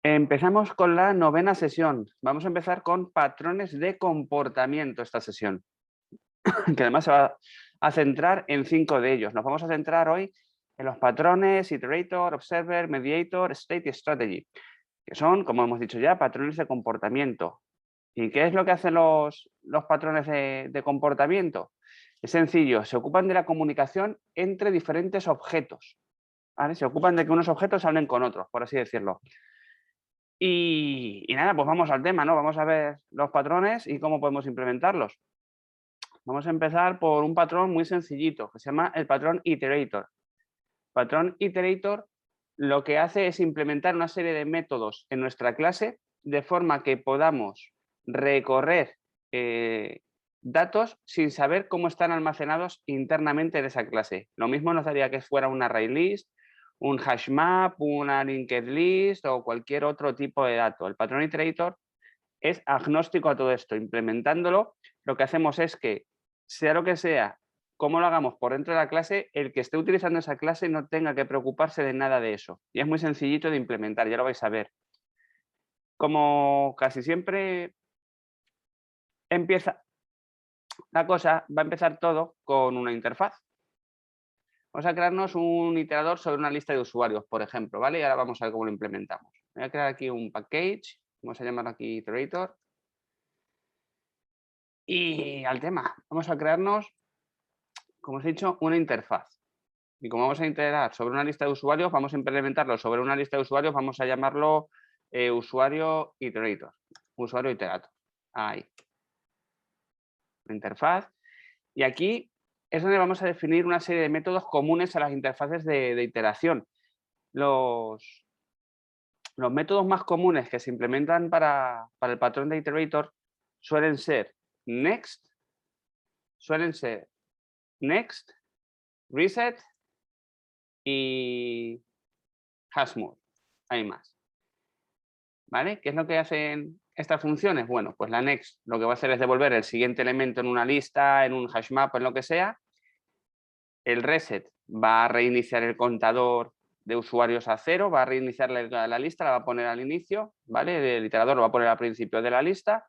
Empezamos con la 9ª sesión. Vamos a empezar con patrones de comportamiento esta sesión, que además se va a centrar en 5 de ellos. Nos vamos a centrar hoy en los patrones Iterator, Observer, Mediator, State y Strategy, que son, como hemos dicho ya, patrones de comportamiento. ¿Y qué es lo que hacen los patrones de comportamiento? Es sencillo, se ocupan de la comunicación entre diferentes objetos, ¿vale? Se ocupan de que unos objetos hablen con otros, por así decirlo. Y nada, pues vamos al tema, ¿no? Vamos a ver los patrones y cómo podemos implementarlos. Vamos a empezar por un patrón muy sencillito, que se llama el patrón Iterator. Patrón Iterator lo que hace es implementar una serie de métodos en nuestra clase de forma que podamos recorrer datos sin saber cómo están almacenados internamente en esa clase. Lo mismo nos daría que fuera un array list, un hash map, una linked list o cualquier otro tipo de dato. El patrón Iterator es agnóstico a todo esto. Implementándolo, lo que hacemos es que, sea lo que sea, cómo lo hagamos por dentro de la clase, el que esté utilizando esa clase no tenga que preocuparse de nada de eso. Y es muy sencillito de implementar, ya lo vais a ver. Como casi siempre empieza la cosa, va a empezar todo con una interfaz. Vamos a crearnos un iterador sobre una lista de usuarios, por ejemplo, ¿vale? Y ahora vamos a ver cómo lo implementamos. Voy a crear aquí un package, vamos a llamarlo aquí iterator. Y al tema, vamos a crearnos, como os he dicho, una interfaz. Y como vamos a iterar sobre una lista de usuarios, vamos a implementarlo sobre una lista de usuarios, vamos a llamarlo usuario iterator, usuario iterator. Ahí. La interfaz. Y aquí es donde vamos a definir una serie de métodos comunes a las interfaces de iteración. Los métodos más comunes que se implementan para el patrón de iterator suelen ser next, reset y hashmode. Hay más. ¿Vale? ¿Qué es lo que hacen estas funciones? Bueno, pues la next lo que va a hacer es devolver el siguiente elemento en una lista, en un hash map, en lo que sea. El reset va a reiniciar el contador de usuarios a 0, va a reiniciar la lista, la va a poner al inicio, ¿vale? El iterador lo va a poner al principio de la lista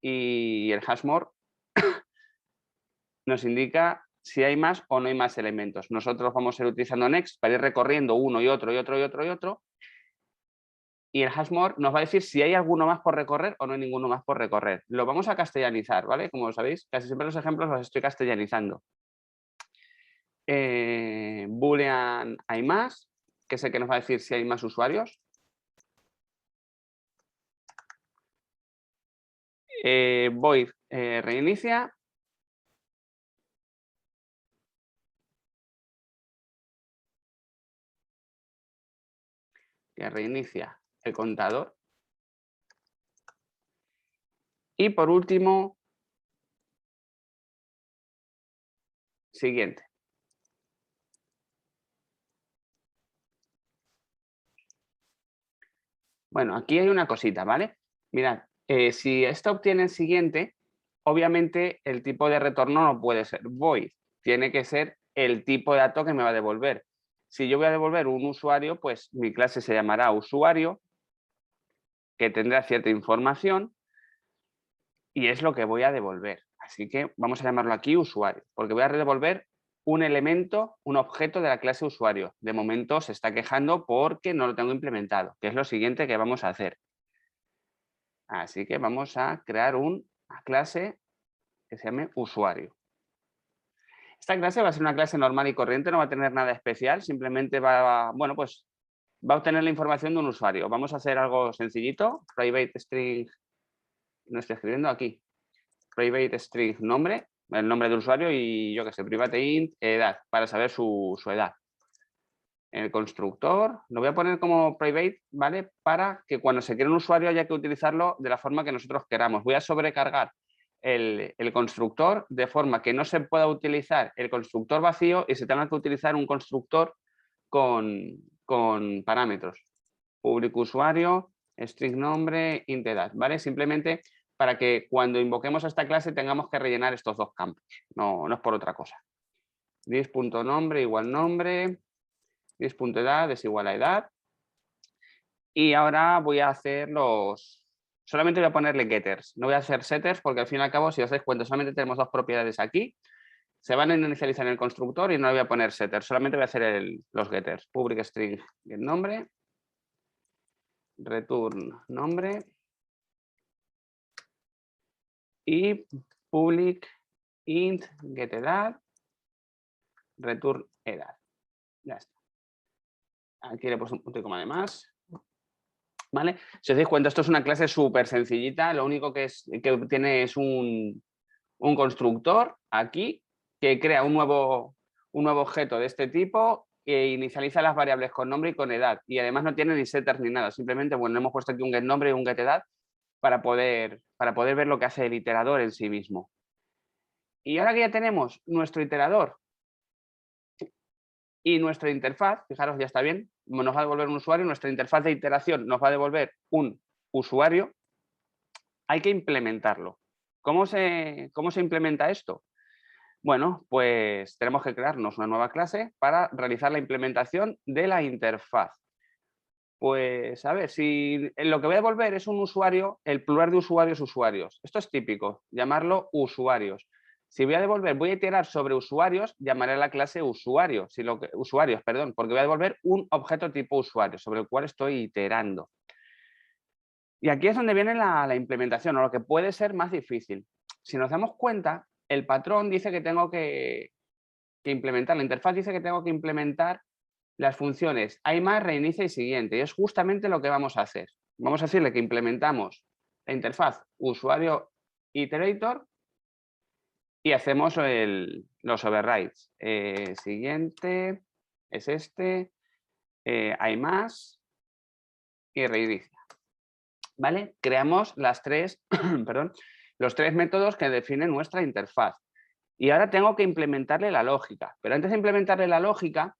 y el hashmode nos indica si hay más o no hay más elementos. Nosotros vamos a ir utilizando next para ir recorriendo uno y otro y otro y otro y otro. Y el hashmode nos va a decir si hay alguno más por recorrer o no hay ninguno más por recorrer. Lo vamos a castellanizar, ¿vale? Como sabéis, casi siempre los ejemplos los estoy castellanizando. Boolean hay más, que es el que nos va a decir si hay más usuarios. Void reinicia. Que reinicia el contador. Y por último, siguiente. Bueno, aquí hay una cosita, ¿vale? Mirad, si esto obtiene el siguiente, obviamente el tipo de retorno no puede ser void, tiene que ser el tipo de dato que me va a devolver. Si yo voy a devolver un usuario, pues mi clase se llamará usuario, que tendrá cierta información y es lo que voy a devolver. Así que vamos a llamarlo aquí usuario, porque voy a devolver un elemento, un objeto de la clase usuario. De momento se está quejando porque no lo tengo implementado, que es lo siguiente que vamos a hacer. Así que vamos a crear una clase que se llame usuario. Esta clase va a ser una clase normal y corriente, no va a tener nada especial, simplemente bueno, pues va a obtener la información de un usuario. Vamos a hacer algo sencillito, private string, no estoy escribiendo aquí, private string nombre, el nombre del usuario y yo que sé, private int edad, para saber su edad. El constructor lo voy a poner como private, ¿vale? Para que cuando se cree un usuario haya que utilizarlo de la forma que nosotros queramos. Voy a sobrecargar el constructor de forma que no se pueda utilizar el constructor vacío y se tenga que utilizar un constructor con parámetros. Público usuario, string nombre, int edad, ¿vale? Simplemente para que cuando invoquemos a esta clase tengamos que rellenar estos dos campos. No es por otra cosa. This.nombre igual nombre. This.edad es igual a edad. Y ahora voy a hacer solamente voy a ponerle getters, no voy a hacer setters porque al fin y al cabo, si os dais cuenta, solamente tenemos dos propiedades aquí. Se van a inicializar en el constructor y no voy a poner setters, solamente voy a hacer los getters. Public string getNombre, return nombre y public int getEdad, return edad. Ya está. Aquí le he puesto un punto y coma de más. ¿Vale? Si os dais cuenta, esto es una clase súper sencillita, lo único que tiene es un constructor aquí que crea un nuevo objeto de este tipo e inicializa las variables con nombre y con edad. Y además no tiene ni setters ni nada, simplemente bueno, hemos puesto aquí un getNombre y un getEdad para poder ver lo que hace el iterador en sí mismo. Y ahora que ya tenemos nuestro iterador y nuestra interfaz, fijaros, ya está bien, nos va a devolver un usuario, nuestra interfaz de iteración nos va a devolver un usuario, hay que implementarlo. ¿Cómo se implementa esto? Bueno, pues tenemos que crearnos una nueva clase para realizar la implementación de la interfaz. Pues a ver, si lo que voy a devolver es un usuario, el plural de usuarios, usuarios. Esto es típico, llamarlo usuarios. Si voy a devolver, voy a iterar sobre usuarios, llamaré a la clase usuario, usuarios, perdón, porque voy a devolver un objeto tipo usuario sobre el cual estoy iterando. Y aquí es donde viene la implementación, o lo que puede ser más difícil. Si nos damos cuenta, el patrón dice que tengo que implementar, la interfaz dice que tengo que implementar las funciones hay más, reinicia y siguiente. Y es justamente lo que vamos a hacer. Vamos a decirle que implementamos la interfaz usuario iterator y hacemos los overrides. Siguiente es este, hay más y reinicia. ¿Vale? Creamos perdón, los tres métodos que definen nuestra interfaz. Y ahora tengo que implementarle la lógica. Pero antes de implementarle la lógica,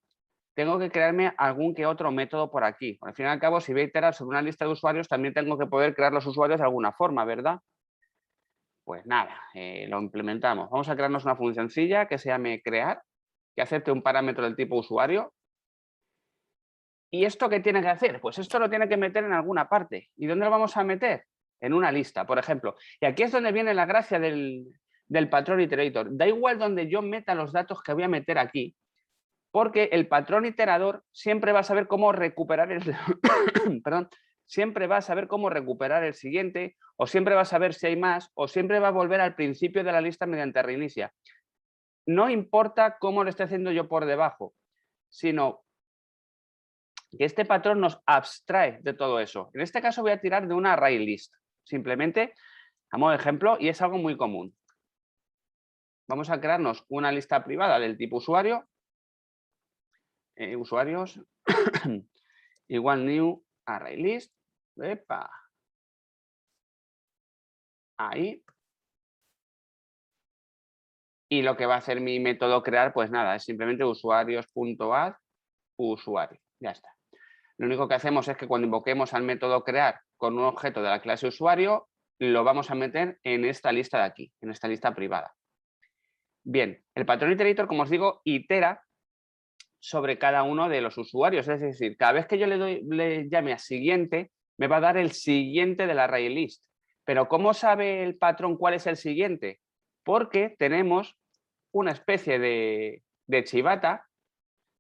tengo que crearme algún que otro método por aquí. Al fin y al cabo, si voy a iterar sobre una lista de usuarios, también tengo que poder crear los usuarios de alguna forma, ¿verdad? Pues nada, lo implementamos. Vamos a crearnos una funcioncilla que se llame crear, que acepte un parámetro del tipo usuario. ¿Y esto qué tiene que hacer? Pues esto lo tiene que meter en alguna parte. ¿Y dónde lo vamos a meter? En una lista, por ejemplo. Y aquí es donde viene la gracia del patrón iterator. Da igual donde yo meta los datos que voy a meter aquí, porque el patrón iterador siempre va a saber cómo recuperar el perdón, siempre va a saber cómo recuperar el siguiente, o siempre va a saber si hay más, o siempre va a volver al principio de la lista mediante reinicia. No importa cómo lo esté haciendo yo por debajo, sino que este patrón nos abstrae de todo eso. En este caso voy a tirar de una array list, simplemente a modo de ejemplo, y es algo muy común. Vamos a crearnos una lista privada del tipo usuario, usuarios, igual new array list, epa, ahí. Y lo que va a hacer mi método crear, pues nada, es simplemente usuarios.add usuario, ya está. Lo único que hacemos es que cuando invoquemos al método crear con un objeto de la clase usuario, lo vamos a meter en esta lista de aquí, en esta lista privada. Bien, el patrón iterator, como os digo, itera sobre cada uno de los usuarios. Es decir, cada vez que yo le llame a siguiente, me va a dar el siguiente de la array list. Pero ¿cómo sabe el patrón cuál es el siguiente? Porque tenemos una especie de chivata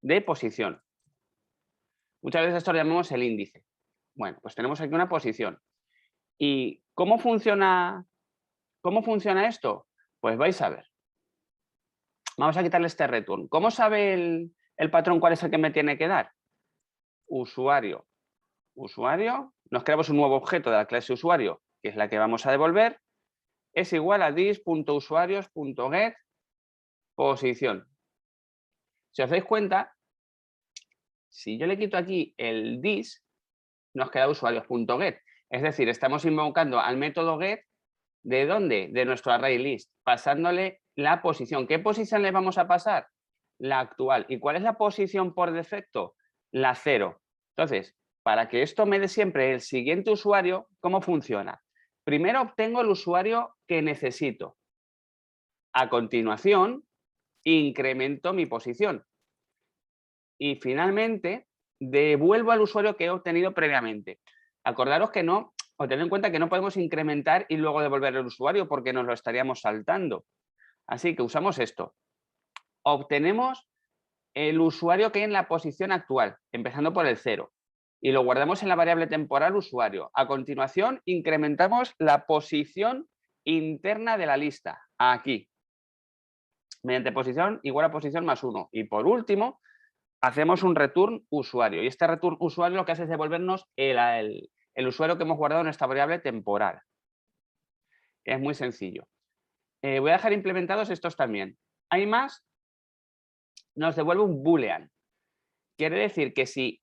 de posición. Muchas veces esto lo llamamos el índice. Bueno, pues tenemos aquí una posición. ¿Y cómo funciona esto? Pues vais a ver. Vamos a quitarle este return. ¿Cómo sabe el patrón cuál es el que me tiene que dar? Usuario. Usuario. Nos creamos un nuevo objeto de la clase usuario, que es la que vamos a devolver. Es igual a this.usuarios.get posición. Si os dais cuenta, si yo le quito aquí el this, nos queda usuarios.get. Es decir, estamos invocando al método get, ¿de dónde? De nuestro array list, pasándole la posición. ¿Qué posición le vamos a pasar? La actual. ¿Y cuál es la posición por defecto? La 0. Entonces, para que esto me dé siempre el siguiente usuario, ¿cómo funciona? Primero obtengo el usuario que necesito. A continuación, incremento mi posición. Y finalmente, devuelvo al usuario que he obtenido previamente. Acordaros que no, o tened en cuenta que no podemos incrementar y luego devolver al usuario porque nos lo estaríamos saltando. Así que usamos esto. Obtenemos el usuario que hay en la posición actual, empezando por el 0. Y lo guardamos en la variable temporal usuario. A continuación, incrementamos la posición interna de la lista, aquí. Mediante posición igual a posición más 1. Y por último, hacemos un return usuario. Y este return usuario lo que hace es devolvernos el usuario que hemos guardado en esta variable temporal. Es muy sencillo. Voy a dejar implementados estos también. Hay más, nos devuelve un boolean. Quiere decir que si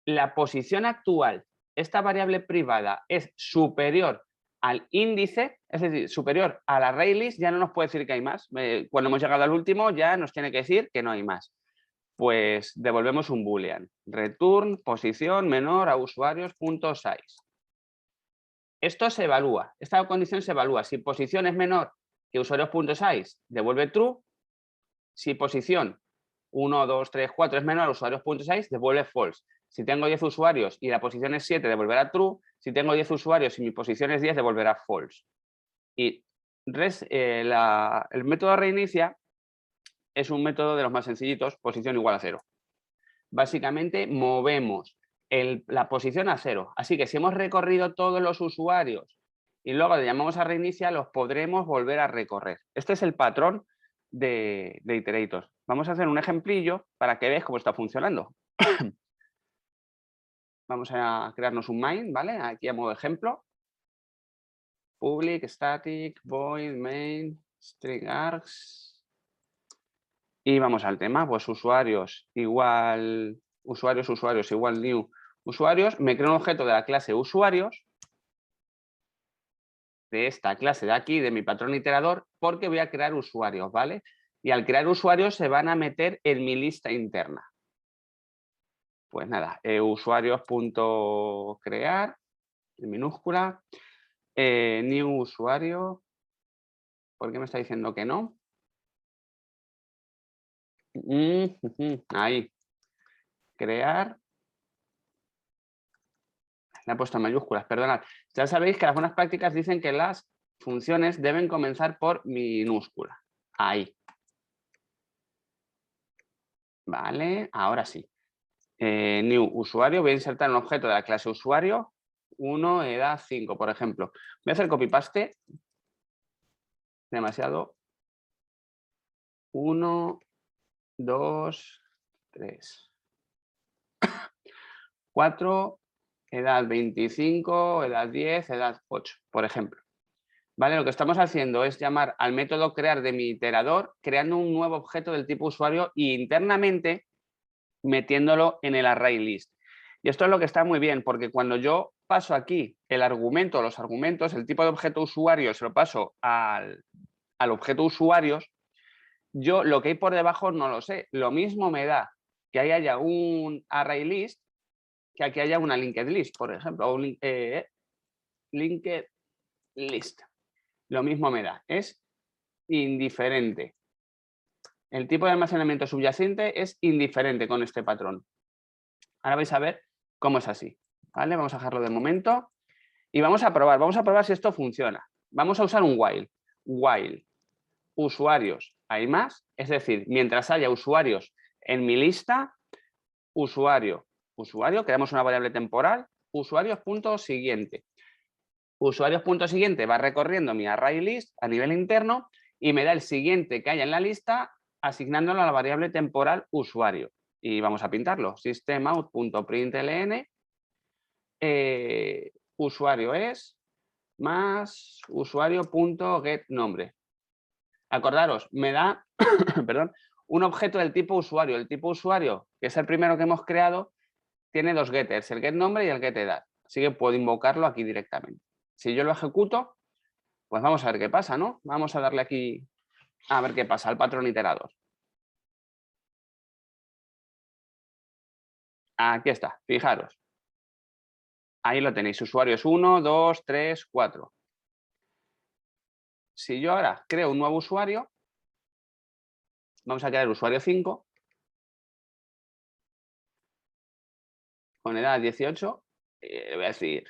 la posición actual, esta variable privada, es superior al índice, es decir, superior al array list, ya no nos puede decir que hay más. Cuando hemos llegado al último ya nos tiene que decir que no hay más. Pues devolvemos un boolean. Return posición menor a usuarios.size. Esto se evalúa, esta condición se evalúa. Si posición es menor que usuarios.size, devuelve true. Si posición 1, 2, 3, 4 es menor a usuarios.size, devuelve false. Si tengo 10 usuarios y la posición es 7, devolverá true. Si tengo 10 usuarios y mi posición es 10, devolverá false. Y el método reinicia es un método de los más sencillitos, posición igual a 0. Básicamente movemos la posición a 0. Así que si hemos recorrido todos los usuarios y luego le llamamos a reinicia, los podremos volver a recorrer. Este es el patrón de Iterators. Vamos a hacer un ejemplillo para que veáis cómo está funcionando. Vamos a crearnos un main, ¿vale? Aquí a modo de ejemplo. Public, static, void, main, string args. Y vamos al tema, pues usuarios igual, usuarios igual new usuarios. Me creo un objeto de la clase usuarios, de esta clase de aquí, de mi patrón iterador, porque voy a crear usuarios, ¿vale? Y al crear usuarios se van a meter en mi lista interna. Pues nada, usuarios.crear, en minúscula, new usuario. ¿Por qué me está diciendo que no? Ahí. Crear. Le he puesto en mayúsculas, perdonad. Ya sabéis que las buenas prácticas dicen que las funciones deben comenzar por minúscula. Ahí. Vale, ahora sí. New usuario, voy a insertar un objeto de la clase usuario, 1, edad 5, por ejemplo. Voy a hacer copy-paste. Demasiado. 1, 2, 3. 4, edad 25, edad 10, edad 8, por ejemplo. ¿Vale? Lo que estamos haciendo es llamar al método crear de mi iterador, creando un nuevo objeto del tipo usuario e internamente metiéndolo en el array list. Y esto es lo que está muy bien, porque cuando yo paso aquí el argumento, los argumentos, el tipo de objeto usuario, se lo paso al objeto usuarios, yo lo que hay por debajo no lo sé. Lo mismo me da que ahí haya un array list que aquí haya una linked list, por ejemplo, o un linked list. Lo mismo me da, es indiferente. El tipo de almacenamiento subyacente es indiferente con este patrón. Ahora vais a ver cómo es así. ¿Vale? Vamos a dejarlo de momento y vamos a probar si esto funciona. Vamos a usar un while. While usuarios hay más, es decir, mientras haya usuarios en mi lista, usuario, creamos una variable temporal, usuarios.siguiente. Usuarios.siguiente va recorriendo mi array list a nivel interno y me da el siguiente que haya en la lista asignándolo a la variable temporal usuario. Y vamos a pintarlo. Systemout.println usuario es más usuario.getNombre. Acordaros, me da perdón, un objeto del tipo usuario. El tipo usuario, que es el primero que hemos creado, tiene dos getters, el getNombre y el getEdad. Así que puedo invocarlo aquí directamente. Si yo lo ejecuto, pues vamos a ver qué pasa, ¿no? Vamos a darle aquí a ver qué pasa al patrón iterador. Aquí está, fijaros. Ahí lo tenéis, usuarios 1, 2, 3, 4. Si yo ahora creo un nuevo usuario, vamos a crear usuario 5. con edad 18, voy a decir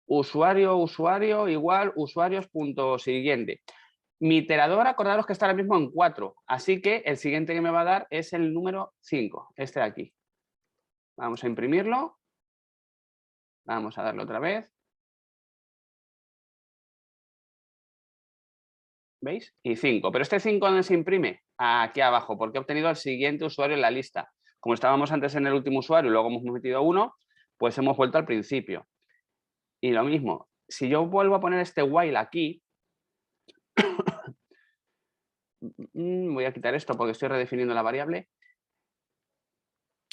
usuario igual usuarios punto siguiente. Mi iterador, acordaros que está ahora mismo en 4, así que el siguiente que me va a dar es el número 5, este de aquí. Vamos a imprimirlo. Vamos a darle otra vez. ¿Veis? Y 5. Pero este 5 ¿dónde se imprime? Aquí abajo, porque he obtenido el siguiente usuario en la lista. Como estábamos antes en el último usuario y luego hemos metido 1, pues hemos vuelto al principio. Y lo mismo, si yo vuelvo a poner este while aquí, voy a quitar esto porque estoy redefiniendo la variable.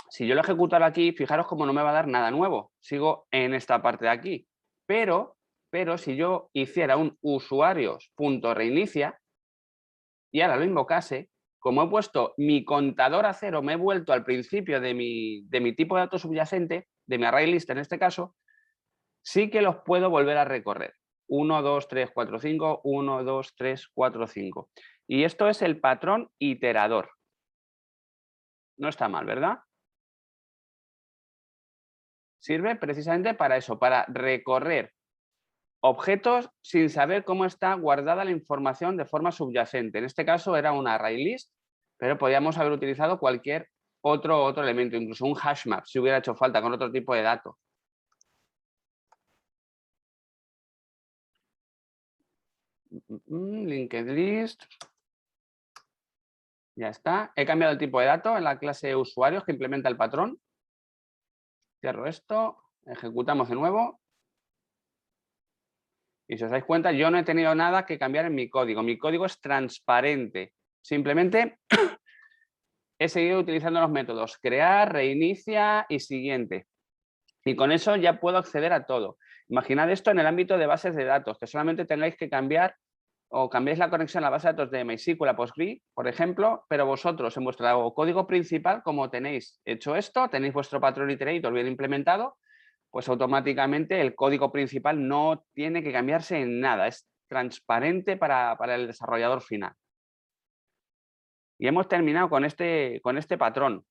Si yo lo ejecuto aquí, fijaros cómo no me va a dar nada nuevo. Sigo en esta parte de aquí. Pero si yo hiciera un usuarios.reinicia y ahora lo invocase, como he puesto mi contador a 0, me he vuelto al principio de mi tipo de datos subyacente, de mi array list en este caso, sí que los puedo volver a recorrer. 1, 2, 3, 4, 5, 1, 2, 3, 4, 5. Y esto es el patrón iterador. No está mal, ¿verdad? Sirve precisamente para eso, para recorrer objetos sin saber cómo está guardada la información de forma subyacente. En este caso era una array list, pero podíamos haber utilizado cualquier otro elemento, incluso un hash map, si hubiera hecho falta con otro tipo de datos. Linked list. Ya está. He cambiado el tipo de dato en la clase usuarios que implementa el patrón. Cierro esto, ejecutamos de nuevo. Y si os dais cuenta, yo no he tenido nada que cambiar en mi código. Mi código es transparente. Simplemente he seguido utilizando los métodos crear, reinicia y siguiente. Y con eso ya puedo acceder a todo. Imaginad esto en el ámbito de bases de datos, que solamente tengáis que cambiar o cambiáis la conexión a la base de datos de MySQL a PostgreSQL, por ejemplo, pero vosotros en vuestro código principal, como tenéis hecho esto, tenéis vuestro patrón iterator bien implementado, pues automáticamente el código principal no tiene que cambiarse en nada, es transparente para el desarrollador final. Y hemos terminado con este patrón.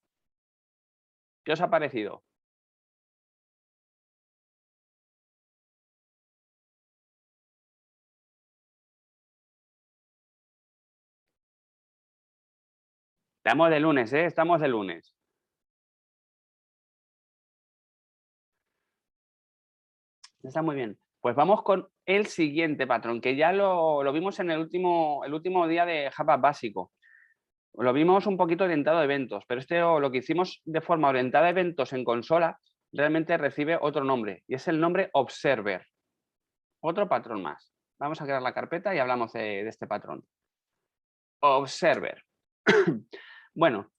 ¿Qué os ha parecido? Estamos de lunes, ¿eh? Estamos de lunes. Está muy bien. Pues vamos con el siguiente patrón, que ya lo vimos en el último día de Java básico. Lo vimos un poquito orientado a eventos, pero lo que hicimos de forma orientada a eventos en consola realmente recibe otro nombre, y es el nombre Observer. Otro patrón más. Vamos a crear la carpeta y hablamos de este patrón. Observer. Bueno,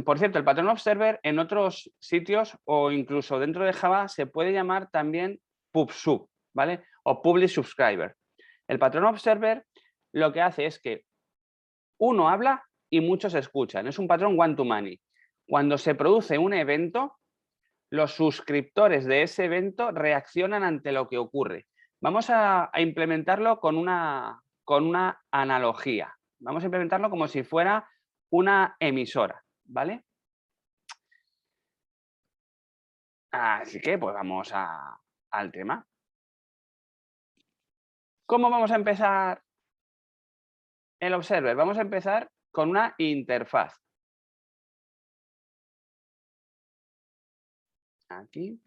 por cierto, el patrón Observer en otros sitios o incluso dentro de Java se puede llamar también PubSub, ¿vale? O Public Subscriber. El patrón Observer lo que hace es que uno habla y muchos escuchan. Es un patrón one-to-many. Cuando se produce un evento, los suscriptores de ese evento reaccionan ante lo que ocurre. Vamos a implementarlo con una analogía. Vamos a implementarlo como si fuera una emisora, ¿vale? Así que pues vamos al tema. ¿Cómo vamos a empezar el Observer? Vamos a empezar con una interfaz. Aquí.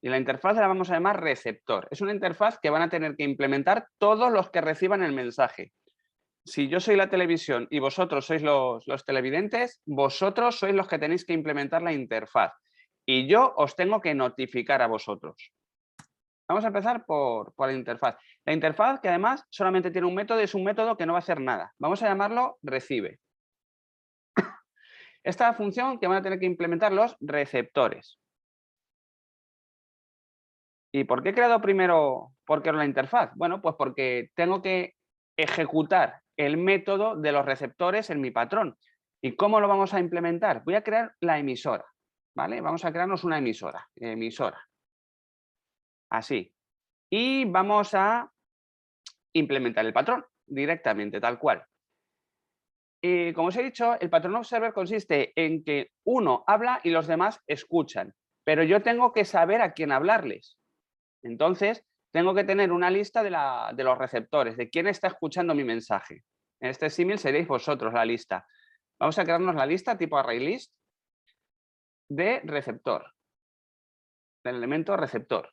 Y la interfaz la vamos a llamar receptor. Es una interfaz que van a tener que implementar todos los que reciban el mensaje. Si yo soy la televisión y vosotros sois los televidentes, vosotros sois los que tenéis que implementar la interfaz. Y yo os tengo que notificar a vosotros. Vamos a empezar por la interfaz. La interfaz, que además solamente tiene un método, es un método que no va a hacer nada. Vamos a llamarlo recibe. Esta función que van a tener que implementar los receptores. ¿Y por qué he creado primero la interfaz? Bueno, pues porque tengo que ejecutar el método de los receptores en mi patrón. ¿Y cómo lo vamos a implementar? Voy a crear la emisora, ¿vale? Vamos a crearnos una emisora. Así. Y vamos a implementar el patrón directamente, tal cual. Como os he dicho, el patrón observer consiste en que uno habla y los demás escuchan. pero yo tengo que saber a quién hablarles. Entonces, tengo que tener una lista de los receptores, de quién está escuchando mi mensaje. En este símil seréis vosotros la lista. Vamos a crearnos la lista tipo ArrayList de receptor, del elemento receptor.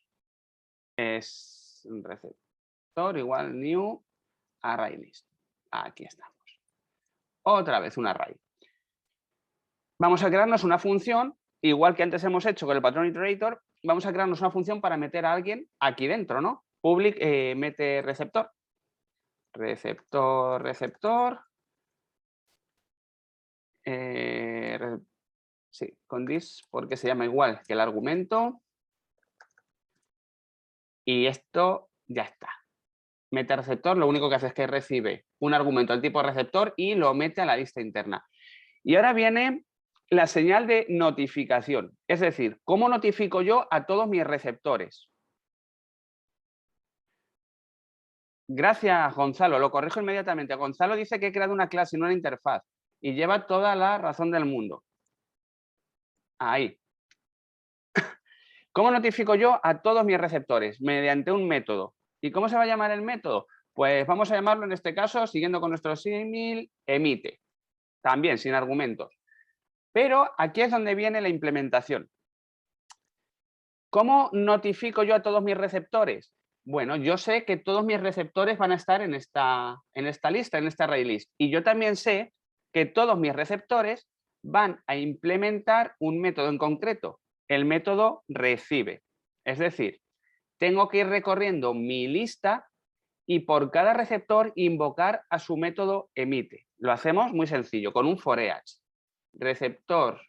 Es receptor igual new ArrayList. Aquí estamos. Otra vez un array. Vamos a crearnos una función, igual que antes hemos hecho con el patrón iterator, vamos a crearnos una función para meter a alguien aquí dentro, ¿no? Public mete receptor. Receptor. Sí, con this porque se llama igual que el argumento. Y esto ya está. Mete receptor, lo único que hace es que recibe un argumento al tipo receptor y lo mete a la lista interna. Y ahora viene la señal de notificación. Es decir, ¿cómo notifico yo a todos mis receptores? Gracias, Gonzalo. Lo corrijo inmediatamente. Gonzalo dice que he creado una clase y no una interfaz. Y lleva toda la razón del mundo. Ahí. ¿Cómo notifico yo a todos mis receptores? Mediante un método. ¿Y cómo se va a llamar el método? Pues vamos a llamarlo en este caso, siguiendo con nuestro símil, emite. También sin argumentos. Pero aquí es donde viene la implementación. ¿Cómo notifico yo a todos mis receptores? Bueno, yo sé que todos mis receptores van a estar en esta lista, en esta array list. Y yo también sé que todos mis receptores van a implementar un método en concreto, el método recibe. Es decir, tengo que ir recorriendo mi lista y por cada receptor invocar a su método emite. Lo hacemos muy sencillo, con un for each. Receptor,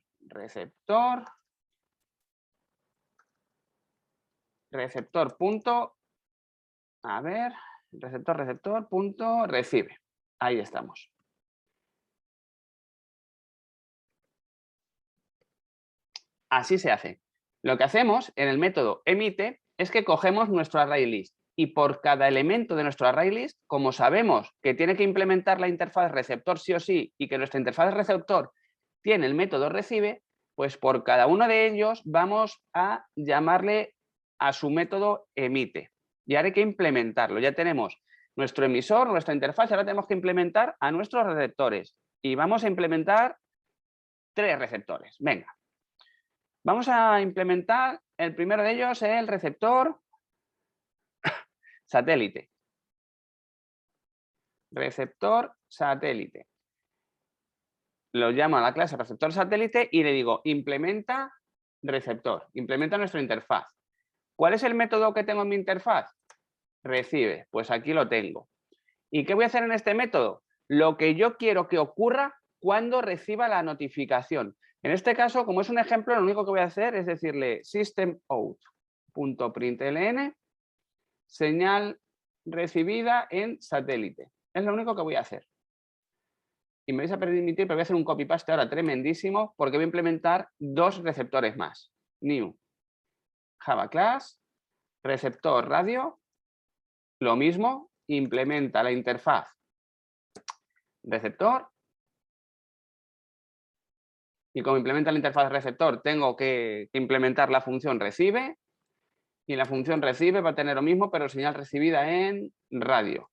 punto, a ver, receptor punto recibe. Ahí estamos. Así se hace. Lo que hacemos en el método emite es que cogemos nuestro array list y por cada elemento de nuestro array list, como sabemos que tiene que implementar la interfaz receptor sí o sí y que nuestra interfaz receptor tiene el método recibe, pues por cada uno de ellos vamos a llamarle a su método emite. Y ahora hay que implementarlo. Ya tenemos nuestro emisor, nuestra interfaz, y ahora tenemos que implementar a nuestros receptores. Y vamos a implementar 3 receptores. Venga. Vamos a implementar, el primero de ellos, el receptor satélite. Receptor satélite. Lo llamo a la clase receptor satélite y le digo implementa receptor, implementa nuestra interfaz. ¿Cuál es el método que tengo en mi interfaz? Recibe, pues aquí lo tengo. ¿Y qué voy a hacer en este método? Lo que yo quiero que ocurra cuando reciba la notificación. En este caso, como es un ejemplo, lo único que voy a hacer es decirle systemout.println señal recibida en satélite. Es lo único que voy a hacer. Y me vais a permitir, pero voy a hacer un copy-paste ahora tremendísimo porque voy a implementar 2 receptores más. New Java Class, receptor radio, lo mismo, implementa la interfaz receptor. Y como implementa la interfaz receptor, tengo que implementar la función recibe. Y la función recibe va a tener lo mismo, pero señal recibida en radio.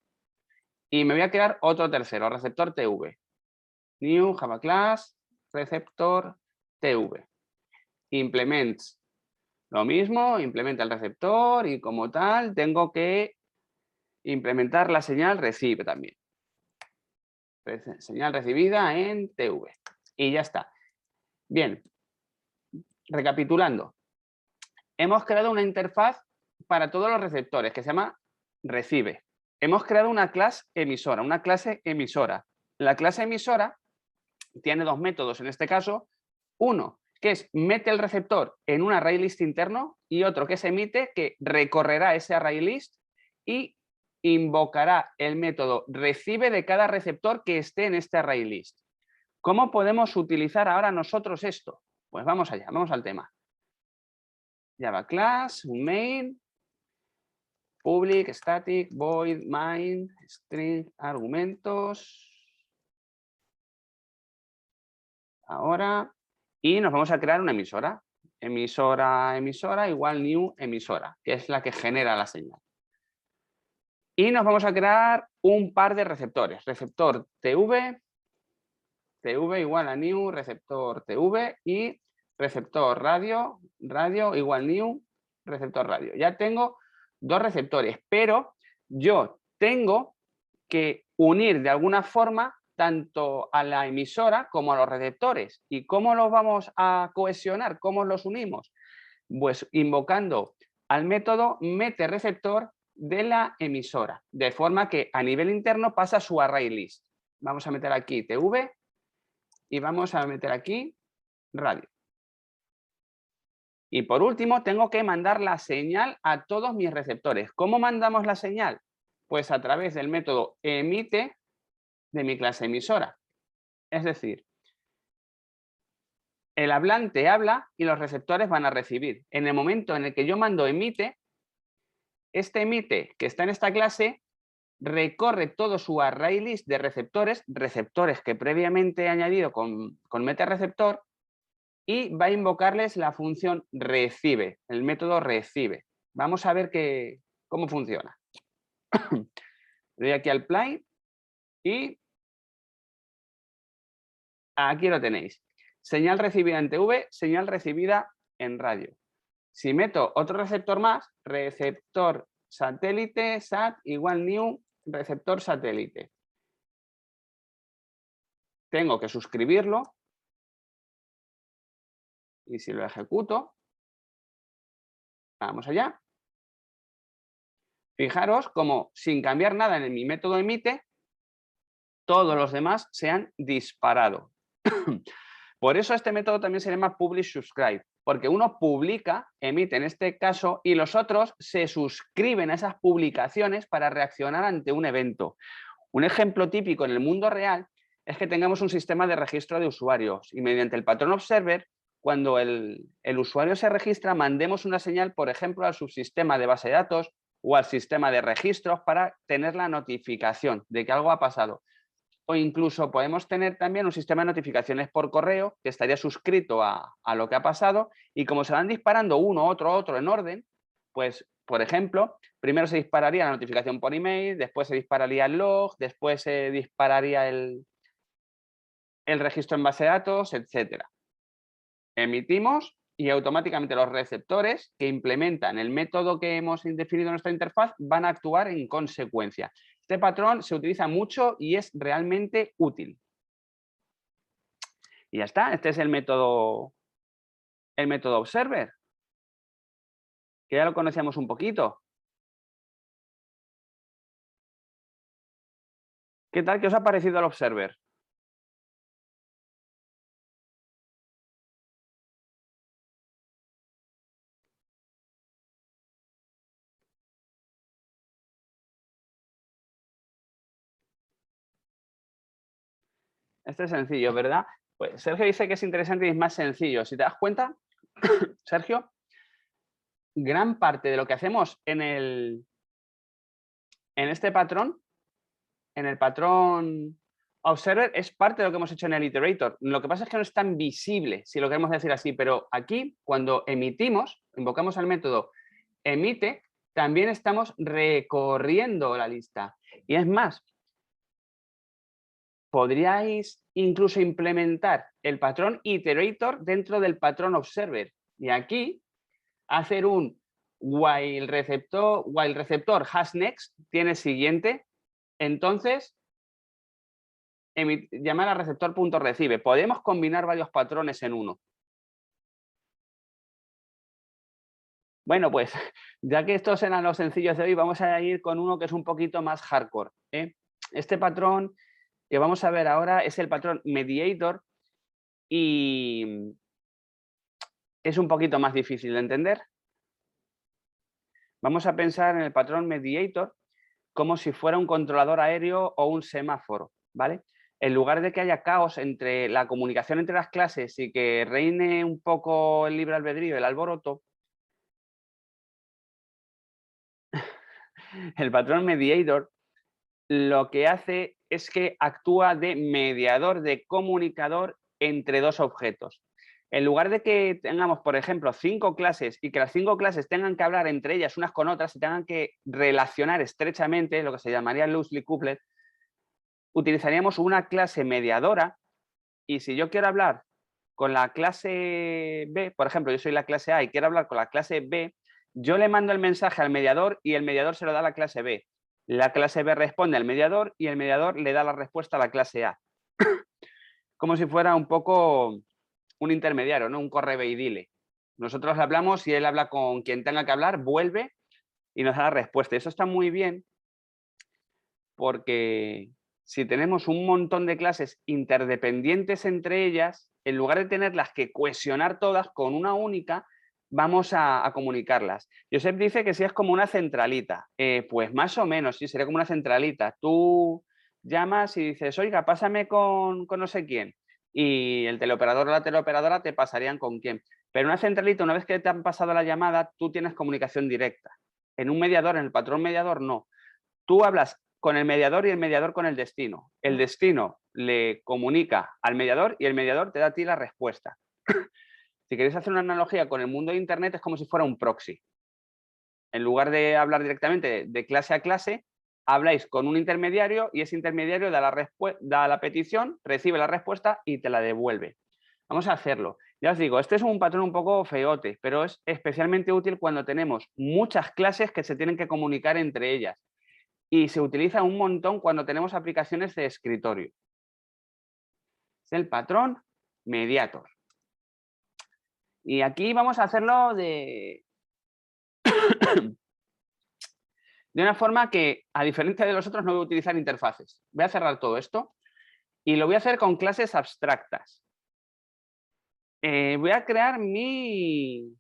Y me voy a crear otro tercero, receptor TV. New Java Class, receptor TV. Implements. Lo mismo, implementa el receptor y como tal tengo que implementar la señal recibe también. Señal recibida en TV. Y ya está. Bien, recapitulando. Hemos creado una interfaz para todos los receptores que se llama recibe. Hemos creado una clase emisora, La clase emisora tiene 2 métodos en este caso. Uno, que es mete el receptor en un array list interno y otro que es emite, que recorrerá ese array list y invocará el método recibe de cada receptor que esté en este array list. ¿Cómo podemos utilizar ahora nosotros esto? Pues vamos allá, vamos al tema. Java class, un main, public, static, void, main, string, argumentos. Ahora, y nos vamos a crear una emisora. emisora, emisora igual new emisora, que es la que genera la señal. Y nos vamos a crear un par de receptores. Receptor TV, TV igual a new, receptor TV y receptor radio, radio igual new, receptor radio. Ya tengo dos receptores, pero yo tengo que unir de alguna forma tanto a la emisora como a los receptores. ¿Y cómo los vamos a cohesionar? ¿Cómo los unimos? Pues invocando al método meteReceptor de la emisora, de forma que a nivel interno pasa su array list. Vamos a meter aquí TV y vamos a meter aquí radio. Y por último, tengo que mandar la señal a todos mis receptores. ¿Cómo mandamos la señal? Pues a través del método emite de mi clase emisora. Es decir, el hablante habla y los receptores van a recibir. En el momento en el que yo mando emite, este emite que está en esta clase recorre todo su array list de receptores, receptores que previamente he añadido con meteReceptor, y va a invocarles la función recibe, el método recibe. Vamos a ver cómo funciona. Le doy aquí al play y aquí lo tenéis. Señal recibida en TV, señal recibida en radio. Si meto otro receptor más, receptor satélite, SAT igual new, receptor satélite. Tengo que suscribirlo y si lo ejecuto, vamos allá. Fijaros como sin cambiar nada en mi método emite, todos los demás se han disparado. Por eso este método también se llama publish subscribe, porque uno publica, emite en este caso, y los otros se suscriben a esas publicaciones para reaccionar ante un evento. Un ejemplo típico en el mundo real es que tengamos un sistema de registro de usuarios y mediante el patrón observer, cuando el usuario se registra, mandemos una señal, por ejemplo, al subsistema de base de datos o al sistema de registros para tener la notificación de que algo ha pasado. O incluso podemos tener también un sistema de notificaciones por correo que estaría suscrito a lo que ha pasado y como se van disparando uno, otro en orden, pues, por ejemplo, primero se dispararía la notificación por email, después se dispararía el log, después se dispararía el registro en base de datos, etc. Emitimos y automáticamente los receptores que implementan el método que hemos definido en nuestra interfaz van a actuar en consecuencia. Este patrón se utiliza mucho y es realmente útil. Y ya está, este es el método observer, que ya lo conocíamos un poquito. ¿Qué tal? ¿Qué os ha parecido el observer? Este es sencillo, ¿verdad? Pues Sergio dice que es interesante y es más sencillo. Si te das cuenta, Sergio, gran parte de lo que hacemos en este patrón, en el patrón observer, es parte de lo que hemos hecho en el iterator. Lo que pasa es que no es tan visible, si lo queremos decir así, pero aquí, cuando emitimos, invocamos al método emite, también estamos recorriendo la lista. Y es más, podríais incluso implementar el patrón iterator dentro del patrón observer. Y aquí hacer un while receptor has next tiene siguiente, entonces llamar a receptor.recibe. Podemos combinar varios patrones en uno. Bueno, pues ya que estos eran los sencillos de hoy, vamos a ir con uno que es un poquito más hardcore. Este patrón que vamos a ver ahora es el patrón mediator y es un poquito más difícil de entender. Vamos a pensar en el patrón mediator como si fuera un controlador aéreo o un semáforo, ¿vale? En lugar de que haya caos entre la comunicación entre las clases y que reine un poco el libre albedrío, el alboroto, el patrón mediator lo que hace es que actúa de mediador, de comunicador entre dos objetos. En lugar de que tengamos, por ejemplo, 5 clases y que las 5 clases tengan que hablar entre ellas unas con otras y tengan que relacionar estrechamente, lo que se llamaría loosely coupled, utilizaríamos una clase mediadora y si yo quiero hablar con la clase B, por ejemplo, yo soy la clase A y quiero hablar con la clase B, yo le mando el mensaje al mediador y el mediador se lo da a la clase B. La clase B responde al mediador y el mediador le da la respuesta a la clase A. Como si fuera un poco un intermediario, ¿no? Un correo y dile. Nosotros le hablamos y él habla con quien tenga que hablar, vuelve y nos da la respuesta. Eso está muy bien porque si tenemos un montón de clases interdependientes entre ellas, en lugar de tenerlas que cohesionar todas con una única, vamos a comunicarlas. Josep dice que si es como una centralita. Pues más o menos, sí, sería como una centralita. Tú llamas y dices, oiga, pásame con no sé quién. Y el teleoperador o la teleoperadora te pasarían con quién. Pero una centralita, una vez que te han pasado la llamada, tú tienes comunicación directa. En un mediador, en el patrón mediador, no. Tú hablas con el mediador y el mediador con el destino. El destino le comunica al mediador y el mediador te da a ti la respuesta. Si queréis hacer una analogía con el mundo de Internet, es como si fuera un proxy. En lugar de hablar directamente de clase a clase, habláis con un intermediario y ese intermediario da la petición, recibe la respuesta y te la devuelve. Vamos a hacerlo. Ya os digo, este es un patrón un poco feote, pero es especialmente útil cuando tenemos muchas clases que se tienen que comunicar entre ellas. Y se utiliza un montón cuando tenemos aplicaciones de escritorio. Es el patrón mediator. Y aquí vamos a hacerlo de una forma que, a diferencia de los otros, no voy a utilizar interfaces. Voy a cerrar todo esto y lo voy a hacer con clases abstractas. Voy a crear mi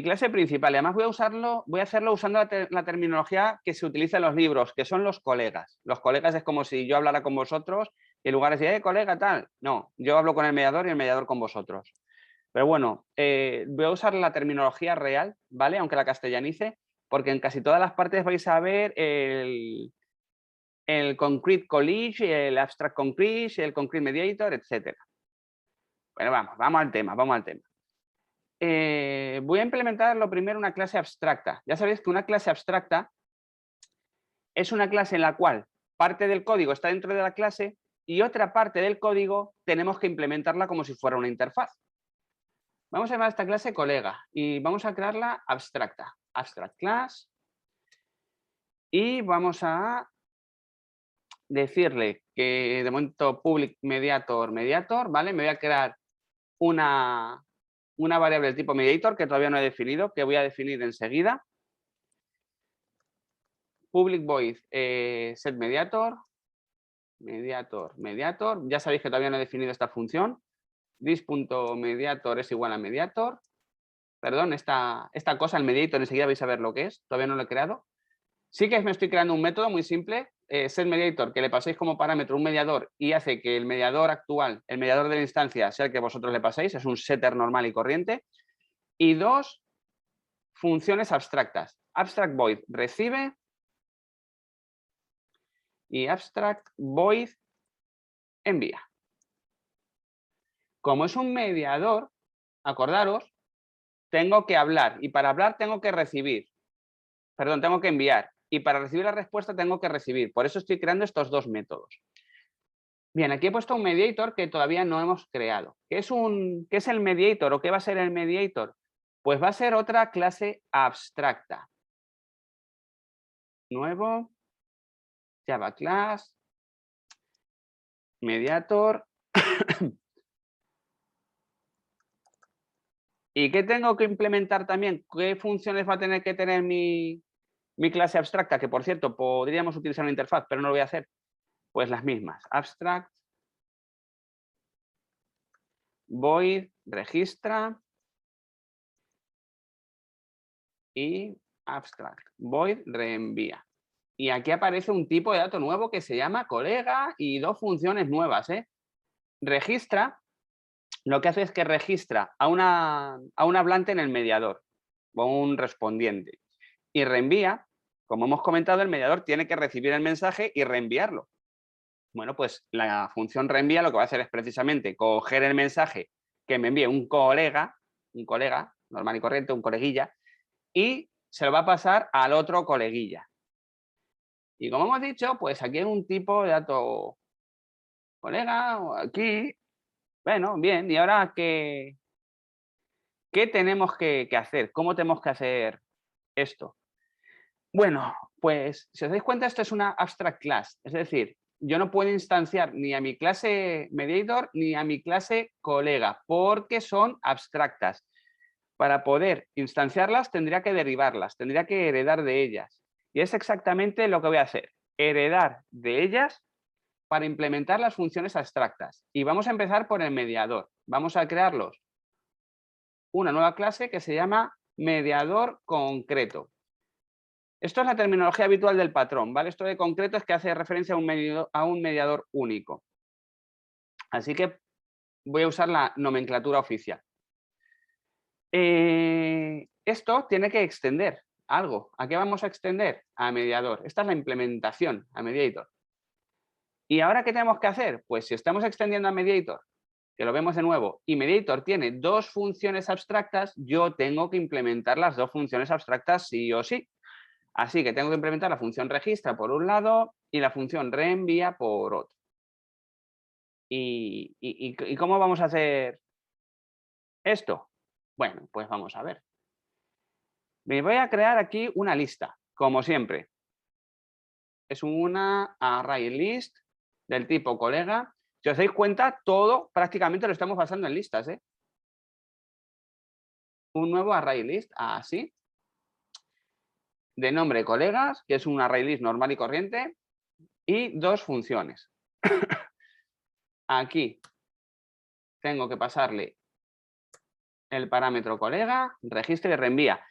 clase principal. Y además voy a hacerlo usando la terminología que se utiliza en los libros, que son los colegas. Los colegas es como si yo hablara con vosotros y en lugar de decir, colega, tal. No, yo hablo con el mediador y el mediador con vosotros. Pero bueno, voy a usar la terminología real, ¿vale? Aunque la castellanice, porque en casi todas las partes vais a ver el concrete college, el abstract concrete, el concrete mediator, etc. Bueno, vamos al tema, vamos al tema. Voy a implementar lo primero una clase abstracta. Ya sabéis que una clase abstracta es una clase en la cual parte del código está dentro de la clase y otra parte del código tenemos que implementarla como si fuera una interfaz. Vamos a llamar a esta clase colega y vamos a crearla abstracta. Abstract class. Y vamos a decirle que de momento public mediator, ¿vale? Me voy a crear una variable del tipo mediator que todavía no he definido, que voy a definir enseguida. Public void set mediator, mediator. Ya sabéis que todavía no he definido esta función. This.mediator es igual a mediator. Perdón, esta cosa, el mediator, enseguida vais a ver lo que es. Todavía no lo he creado. Sí que me estoy creando un método muy simple, setMediator, que le paséis como parámetro un mediador y hace que el mediador actual, el mediador de la instancia, sea el que vosotros le paséis, es un setter normal y corriente. Y dos funciones abstractas. Abstract void recibe y abstract void envía. Como es un mediador, acordaros, tengo que hablar y para hablar tengo que recibir. Perdón, tengo que enviar. Y para recibir la respuesta tengo que recibir. Por eso estoy creando estos dos métodos. Bien, aquí he puesto un mediator que todavía no hemos creado. ¿Qué es el mediator o qué va a ser el mediator? Pues va a ser otra clase abstracta. Nuevo, Java class, mediator. ¿Y qué tengo que implementar también? ¿Qué funciones va a tener que tener mi clase abstracta? Que, por cierto, podríamos utilizar una interfaz, pero no lo voy a hacer. Pues las mismas. Abstract, void, registra y abstract, void, reenvía. Y aquí aparece un tipo de dato nuevo que se llama colega y dos funciones nuevas. Registra, lo que hace es que registra a un hablante en el mediador o un respondiente. Y reenvía, como hemos comentado, el mediador tiene que recibir el mensaje y reenviarlo. Bueno, pues la función reenvía lo que va a hacer es precisamente coger el mensaje que me envíe un colega normal y corriente, un coleguilla, y se lo va a pasar al otro coleguilla. Y como hemos dicho, pues aquí hay un tipo de dato colega, o aquí, bueno, bien, y ahora ¿qué tenemos que hacer? ¿Cómo tenemos que hacer esto? Bueno, pues si os dais cuenta, esto es una abstract class, es decir, yo no puedo instanciar ni a mi clase mediator ni a mi clase colega, porque son abstractas. Para poder instanciarlas tendría que derivarlas, tendría que heredar de ellas. Y es exactamente lo que voy a hacer, heredar de ellas para implementar las funciones abstractas. Y vamos a empezar por el mediador. Vamos a crearlos una nueva clase que se llama mediador concreto. Esto es la terminología habitual del patrón, ¿vale? Esto de concreto es que hace referencia a un mediador único. Así que voy a usar la nomenclatura oficial. Esto tiene que extender algo. ¿A qué vamos a extender? A mediador. Esta es la implementación, a mediator. ¿Y ahora qué tenemos que hacer? Pues si estamos extendiendo a mediator, que lo vemos de nuevo, y mediator tiene dos funciones abstractas, yo tengo que implementar las dos funciones abstractas sí o sí. Así que tengo que implementar la función registra por un lado y la función reenvía por otro. ¿Y cómo vamos a hacer esto? Bueno, pues vamos a ver. Me voy a crear aquí una lista, como siempre. Es una array list del tipo colega. Si os dais cuenta, todo prácticamente lo estamos basando en listas, ¿eh? Un nuevo array list, así. De nombre colegas, que es un array list normal y corriente, y dos funciones. Aquí tengo que pasarle el parámetro colega, registra y reenvía.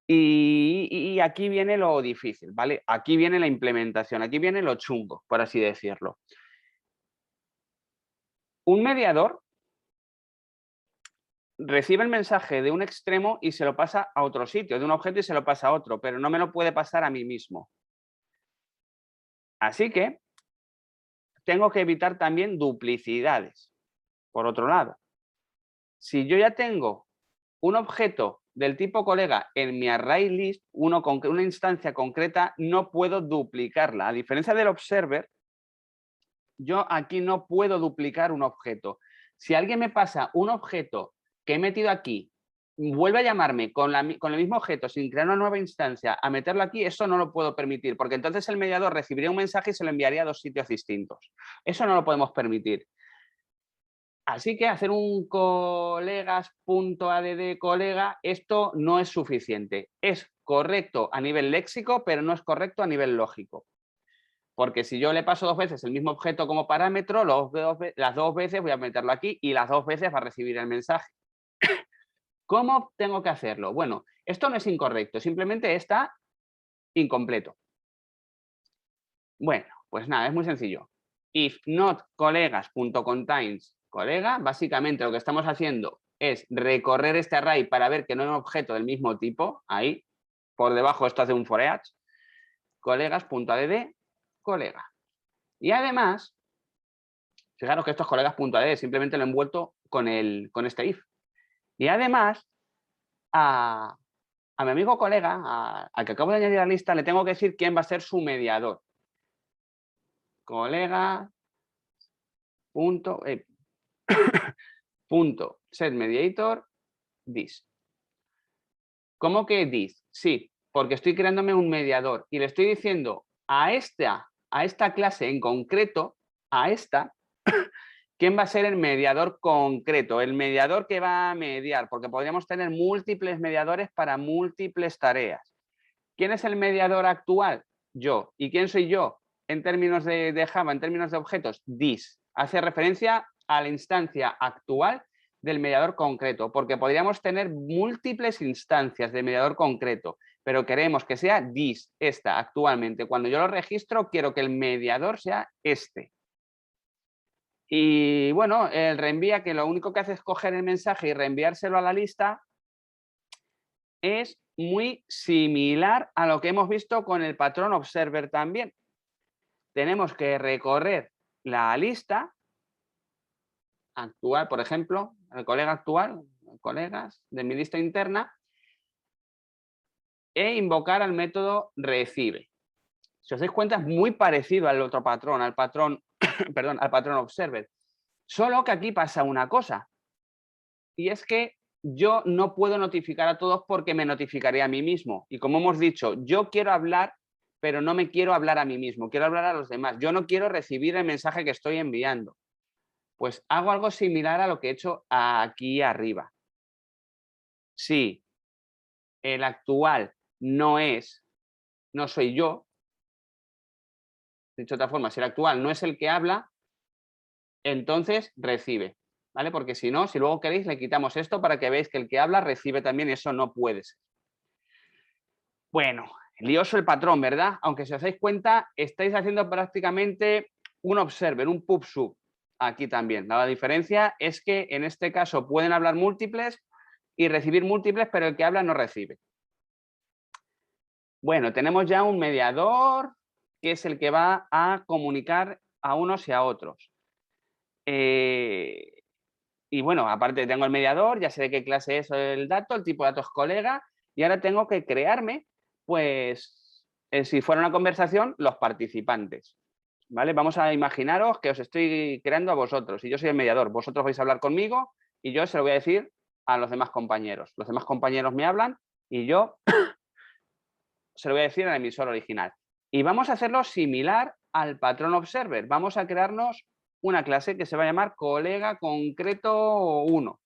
Y aquí viene lo difícil, ¿vale? Aquí viene la implementación, aquí viene lo chungo, por así decirlo. Un mediador recibe el mensaje de un extremo y se lo pasa a otro sitio, de un objeto y se lo pasa a otro, pero no me lo puede pasar a mí mismo. Así que tengo que evitar también duplicidades. Por otro lado, si yo ya tengo un objeto del tipo colega en mi array list, una instancia concreta, no puedo duplicarla. A diferencia del observer, yo aquí no puedo duplicar un objeto. Si alguien me pasa un objeto que he metido aquí, vuelve a llamarme con el mismo objeto sin crear una nueva instancia a meterlo aquí, eso no lo puedo permitir, porque entonces el mediador recibiría un mensaje y se lo enviaría a dos sitios distintos. Eso no lo podemos permitir. Así que hacer un colegas.add colega, esto no es suficiente. Es correcto a nivel léxico, pero no es correcto a nivel lógico. Porque si yo le paso dos veces el mismo objeto como parámetro, las dos veces voy a meterlo aquí y las dos veces va a recibir el mensaje. ¿Cómo tengo que hacerlo? Bueno, esto no es incorrecto, simplemente está incompleto. Bueno, pues nada, es muy sencillo. If not colegas.contains colega, básicamente lo que estamos haciendo es recorrer este array para ver que no hay un objeto del mismo tipo, ahí, por debajo esto hace un for each, colegas.add colega. Y además, fijaros que esto es colegas.add, simplemente lo he envuelto con este if. Y además, a mi amigo colega, al que acabo de añadir a la lista, le tengo que decir quién va a ser su mediador. Colega punto set mediator this. ¿Cómo que this? Sí, porque estoy creándome un mediador y le estoy diciendo a esta clase en concreto, a esta, quién va a ser el mediador concreto, el mediador que va a mediar, porque podríamos tener múltiples mediadores para múltiples tareas. ¿Quién es el mediador actual? Yo. ¿Y quién soy yo? En términos de Java, en términos de objetos, this. Hace referencia a la instancia actual del mediador concreto, porque podríamos tener múltiples instancias de mediador concreto, pero queremos que sea this, esta, actualmente. Cuando yo lo registro, quiero que el mediador sea este. Y bueno, el reenvía, que lo único que hace es coger el mensaje y reenviárselo a la lista, es muy similar a lo que hemos visto con el patrón observer también. Tenemos que recorrer la lista actual, por ejemplo, al colega actual, colegas de mi lista interna, e invocar al método recibe. Si os dais cuenta, es muy parecido al otro patrón, al patrón, perdón, al patrón observer. Solo que aquí pasa una cosa, y es que yo no puedo notificar a todos porque me notificaré a mí mismo. Y como hemos dicho, yo quiero hablar, pero no me quiero hablar a mí mismo, quiero hablar a los demás. Yo no quiero recibir el mensaje que estoy enviando. Pues hago algo similar a lo que he hecho aquí arriba. Si el actual no soy yo, dicho de otra forma, si el actual no es el que habla, entonces recibe, ¿vale? Porque si no, si luego queréis, le quitamos esto para que veáis que el que habla recibe también, y eso no puede ser. Bueno, lioso el patrón, ¿verdad? Aunque si os dais cuenta, estáis haciendo prácticamente un observer, un pub sub aquí también. La diferencia es que en este caso pueden hablar múltiples y recibir múltiples, pero el que habla no recibe. Bueno, tenemos ya un mediador que es el que va a comunicar a unos y a otros. Y bueno, aparte tengo el mediador, ya sé de qué clase es el dato, el tipo de datos colega, y ahora tengo que crearme, pues, si fuera una conversación, los participantes. ¿Vale? Vamos a imaginaros que os estoy creando a vosotros y yo soy el mediador. Vosotros vais a hablar conmigo y yo se lo voy a decir a los demás compañeros. Los demás compañeros me hablan y yo se lo voy a decir al emisor original. Y vamos a hacerlo similar al patrón observer. Vamos a crearnos una clase que se va a llamar colega concreto 1.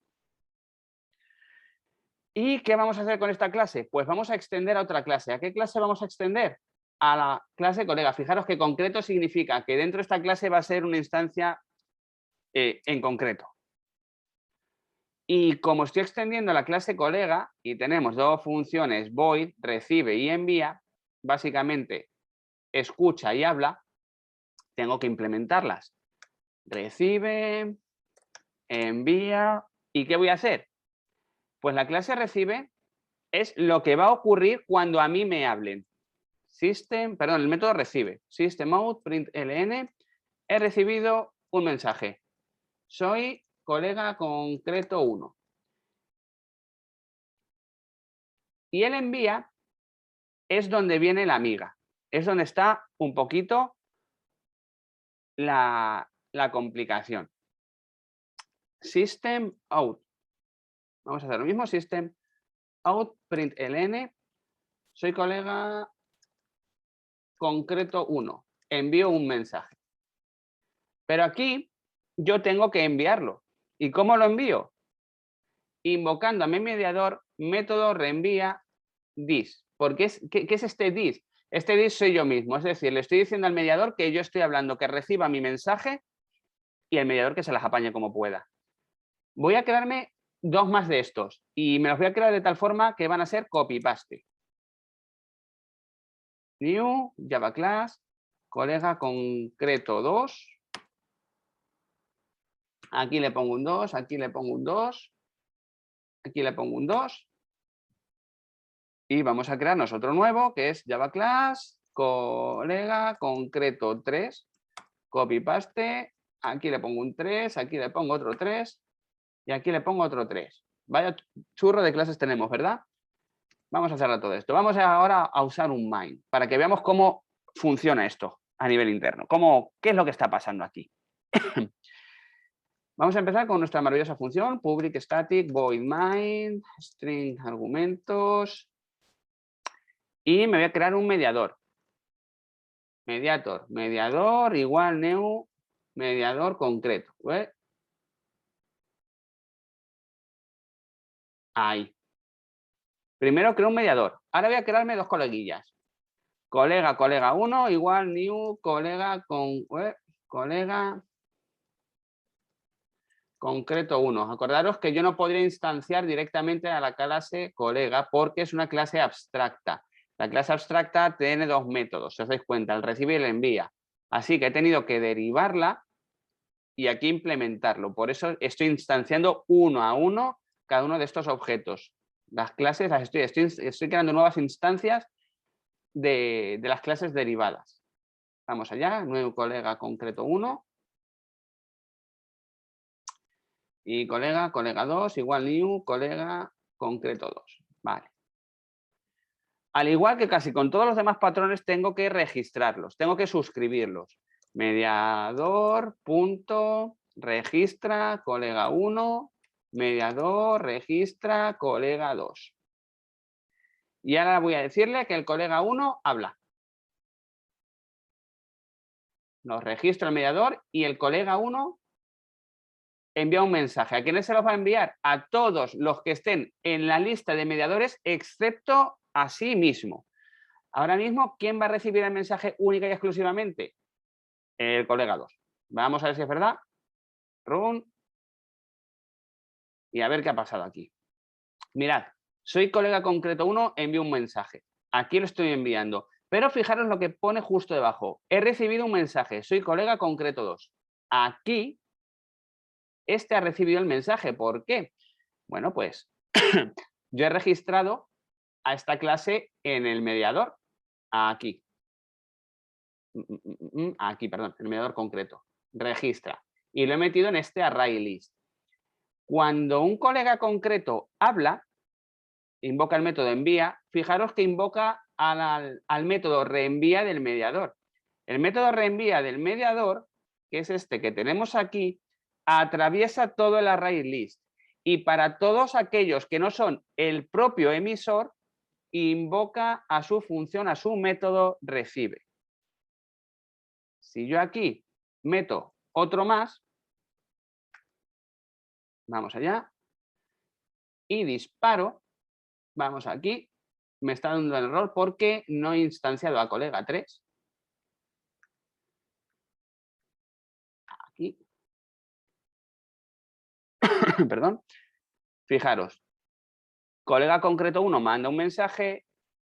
¿Y qué vamos a hacer con esta clase? Pues vamos a extender a otra clase. ¿A qué clase vamos a extender? A la clase colega. Fijaros que concreto significa que dentro de esta clase va a ser una instancia en concreto. Y como estoy extendiendo la clase colega y tenemos dos funciones void, recibe y envía, básicamente escucha y habla, tengo que implementarlas. Recibe, envía, ¿y qué voy a hacer? Pues la clase recibe es lo que va a ocurrir cuando a mí me hablen. El método recibe. System out, println, he recibido un mensaje. Soy colega concreto 1. Y el envía es donde viene la amiga. Es donde está un poquito la complicación. System out. Vamos a hacer lo mismo. System out, println. Soy colega concreto 1. Envío un mensaje. Pero aquí yo tengo que enviarlo. ¿Y cómo lo envío? Invocando a mi mediador método reenvía this. ¿Qué es este this? Este this soy yo mismo. Es decir, le estoy diciendo al mediador que yo estoy hablando, que reciba mi mensaje y el mediador que se las apañe como pueda. Voy a crearme dos más de estos y me los voy a crear de tal forma que van a ser copy-paste. New, Java class, colega concreto 2. Aquí le pongo un 2, aquí le pongo un 2, aquí le pongo un 2. Y vamos a crearnos otro nuevo que es Java class, colega concreto 3. Copy-paste, aquí le pongo un 3, aquí le pongo otro 3 y aquí le pongo otro 3. Vaya churro de clases tenemos, ¿verdad? Vamos a cerrar todo esto. Vamos ahora a usar un main para que veamos cómo funciona esto a nivel interno. ¿Qué es lo que está pasando aquí? Vamos a empezar con nuestra maravillosa función public static void main string argumentos y me voy a crear un mediador. Mediador igual new mediador concreto. ¿Ves? Ahí. Primero creo un mediador. Ahora voy a crearme dos coleguillas. Colega 1 igual new colega colega concreto 1. Acordaros que yo no podría instanciar directamente a la clase colega porque es una clase abstracta. La clase abstracta tiene dos métodos, si os dais cuenta, el recibe y el envía. Así que he tenido que derivarla y aquí implementarlo. Por eso estoy instanciando uno a uno cada uno de estos objetos. Las clases las estoy creando nuevas instancias de las clases derivadas. Vamos allá, nuevo colega concreto 1. Y colega, colega 2, igual new, colega concreto 2. Vale. Al igual que casi con todos los demás patrones, tengo que registrarlos, tengo que suscribirlos. Mediador, punto, registra, colega 1, mediador, registra, colega 2. Y ahora voy a decirle que el colega 1 habla. Nos registro el mediador y el colega 1 envía un mensaje. ¿A quiénes se los va a enviar? A todos los que estén en la lista de mediadores, excepto a sí mismo. Ahora mismo, ¿quién va a recibir el mensaje única y exclusivamente? El colega 2. Vamos a ver si es verdad. Run. Y a ver qué ha pasado aquí. Mirad, soy colega concreto 1, envío un mensaje. Aquí lo estoy enviando. Pero fijaros lo que pone justo debajo. He recibido un mensaje. Soy colega concreto 2. Aquí, este ha recibido el mensaje. ¿Por qué? Bueno, pues yo he registrado a esta clase en el mediador. Aquí. Aquí, perdón, el mediador concreto. Registra. Y lo he metido en este array list. Cuando un colega concreto habla, invoca el método envía, fijaros que invoca al método reenvía del mediador. El método reenvía del mediador, que es este que tenemos aquí, atraviesa todo el array list. Y para todos aquellos que no son el propio emisor, invoca a su función, a su método recibe. Si yo aquí meto otro más, vamos allá, y disparo, vamos aquí, me está dando el error porque no he instanciado a colega 3. Aquí. Perdón. Fijaros, colega concreto 1 manda un mensaje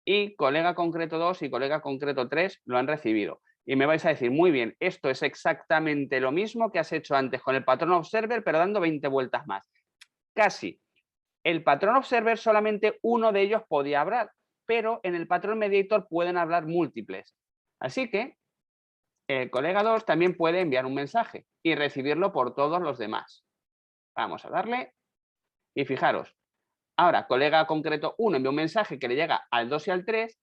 y colega concreto 2 y colega concreto 3 lo han recibido. Y me vais a decir, muy bien, esto es exactamente lo mismo que has hecho antes con el patrón observer, pero dando 20 vueltas más. Casi. El patrón observer solamente uno de ellos podía hablar, pero en el patrón mediator pueden hablar múltiples. Así que el colega 2 también puede enviar un mensaje y recibirlo por todos los demás. Vamos a darle y fijaros, ahora colega concreto 1 envía un mensaje que le llega al 2 y al 3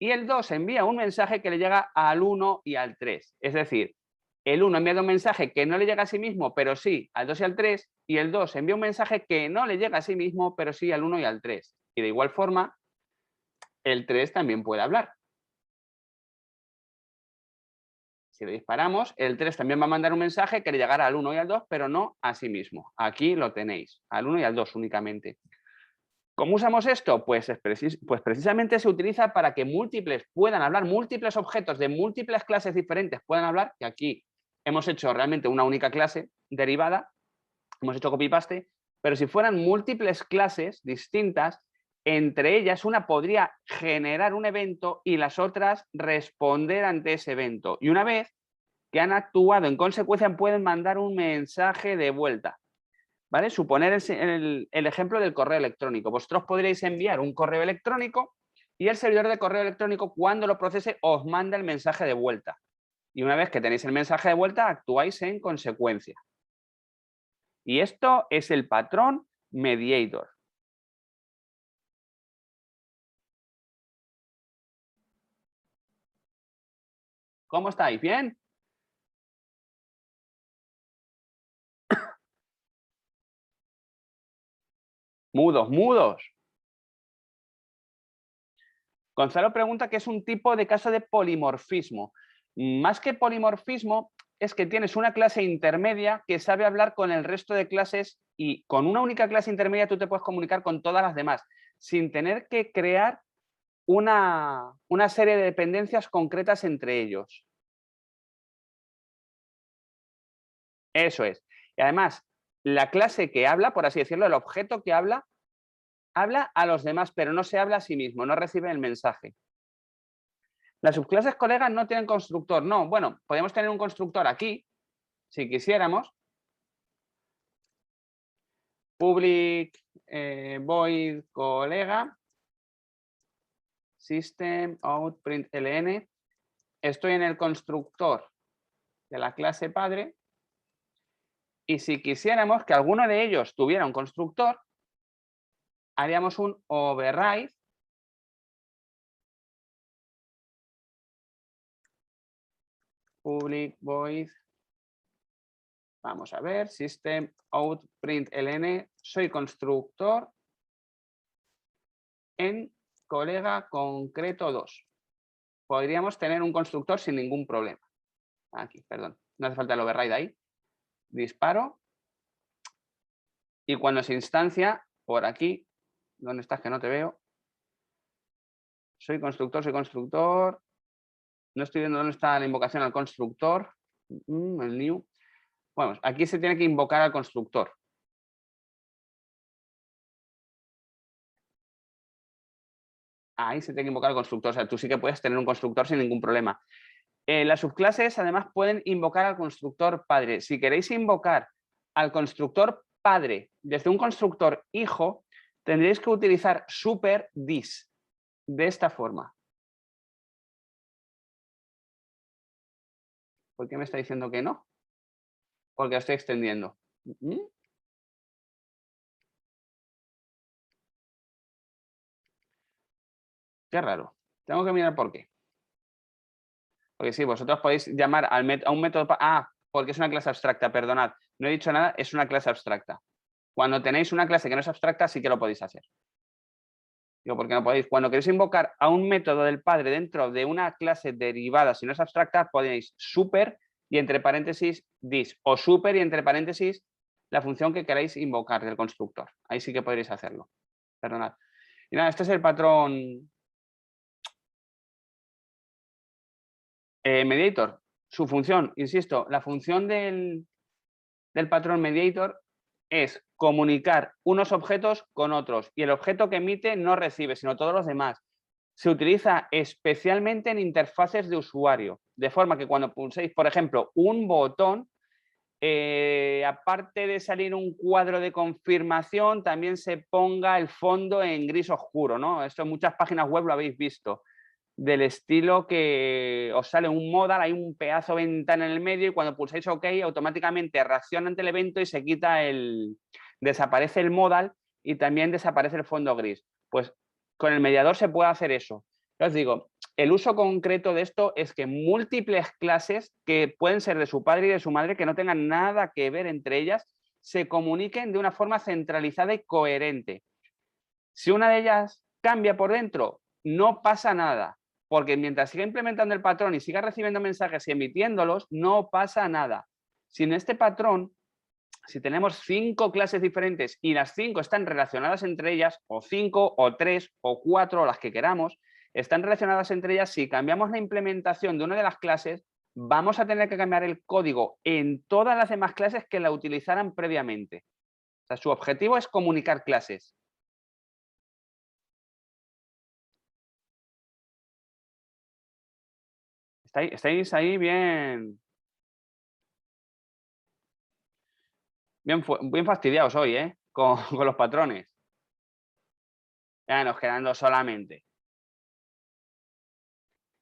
y el 2 envía un mensaje que le llega al 1 y al 3. Es decir, el 1 envía un mensaje que no le llega a sí mismo, pero sí al 2 y al 3, y el 2 envía un mensaje que no le llega a sí mismo, pero sí al 1 y al 3. Y de igual forma, el 3 también puede hablar. Si le disparamos, el 3 también va a mandar un mensaje que le llegará al 1 y al 2, pero no a sí mismo. Aquí lo tenéis, al 1 y al 2 únicamente. ¿Cómo usamos esto? Pues precisamente se utiliza para que múltiples puedan hablar, múltiples objetos de múltiples clases diferentes puedan hablar, que aquí hemos hecho realmente una única clase derivada, hemos hecho copy-paste, pero si fueran múltiples clases distintas, entre ellas una podría generar un evento y las otras responder ante ese evento. Y una vez que han actuado en consecuencia, pueden mandar un mensaje de vuelta. ¿Vale? Suponer el ejemplo del correo electrónico. Vosotros podréis enviar un correo electrónico y el servidor de correo electrónico, cuando lo procese, os manda el mensaje de vuelta. Y una vez que tenéis el mensaje de vuelta, actuáis en consecuencia. Y esto es el patrón mediator. ¿Cómo estáis? ¿Bien? Mudos, mudos. Gonzalo pregunta qué es un tipo de caso de polimorfismo. Más que polimorfismo, es que tienes una clase intermedia que sabe hablar con el resto de clases y con una única clase intermedia tú te puedes comunicar con todas las demás sin tener que crear una serie de dependencias concretas entre ellos. Eso es. Y además, la clase que habla, por así decirlo, el objeto que habla a los demás, pero no se habla a sí mismo, no recibe el mensaje. Las subclases colegas no tienen constructor, no. Bueno, podemos tener un constructor aquí, si quisiéramos. Public void colega system out println. Estoy en el constructor de la clase padre Y si quisiéramos que alguno de ellos tuviera un constructor, haríamos un override public void. Vamos a ver, system out println, soy constructor en colega concreto 2. Podríamos tener un constructor sin ningún problema. Aquí, perdón, no hace falta el override ahí. Disparo. Y cuando se instancia, por aquí, ¿dónde estás que no te veo? Soy constructor. No estoy viendo dónde está la invocación al constructor. El new. Bueno, aquí se tiene que invocar al constructor. Ahí se tiene que invocar al constructor. O sea, tú sí que puedes tener un constructor sin ningún problema. Las subclases además pueden invocar al constructor padre. Si queréis invocar al constructor padre desde un constructor hijo, tendréis que utilizar super this de esta forma. ¿Por qué me está diciendo que no? Porque lo estoy extendiendo. Qué raro. Tengo que mirar por qué. Porque sí, vosotros podéis llamar a un método... porque es una clase abstracta, perdonad. No he dicho nada, es una clase abstracta. Cuando tenéis una clase que no es abstracta, sí que lo podéis hacer. Digo, porque no podéis. Cuando queréis invocar a un método del padre dentro de una clase derivada, si no es abstracta, podéis super y entre paréntesis this, o super y entre paréntesis la función que queráis invocar del constructor. Ahí sí que podréis hacerlo. Perdonad. Y nada, este es el patrón mediator. Su función, insisto, la función del patrón mediator es comunicar unos objetos con otros y el objeto que emite no recibe, sino todos los demás. Se utiliza especialmente en interfaces de usuario, de forma que cuando pulséis, por ejemplo, un botón, aparte de salir un cuadro de confirmación, también se ponga el fondo en gris oscuro, ¿no? Esto en muchas páginas web lo habéis visto, del estilo que os sale un modal, hay un pedazo de ventana en el medio y cuando pulsáis OK, automáticamente reacciona ante el evento y se quita desaparece el modal y también desaparece el fondo gris. Pues con el mediador se puede hacer eso. Ya os digo, el uso concreto de esto es que múltiples clases que pueden ser de su padre y de su madre, que no tengan nada que ver entre ellas, se comuniquen de una forma centralizada y coherente. Si una de ellas cambia por dentro, no pasa nada, porque mientras siga implementando el patrón y siga recibiendo mensajes y emitiéndolos, no pasa nada. Si en este patrón, si tenemos 5 clases diferentes y las 5 están relacionadas entre ellas, o 5, o 3, o 4, o las que queramos, están relacionadas entre ellas, si cambiamos la implementación de una de las clases, vamos a tener que cambiar el código en todas las demás clases que la utilizaran previamente. O sea, su objetivo es comunicar clases. Estáis ahí bien fastidiados hoy, ¿eh? Con los patrones. Ya nos quedan 2 solamente.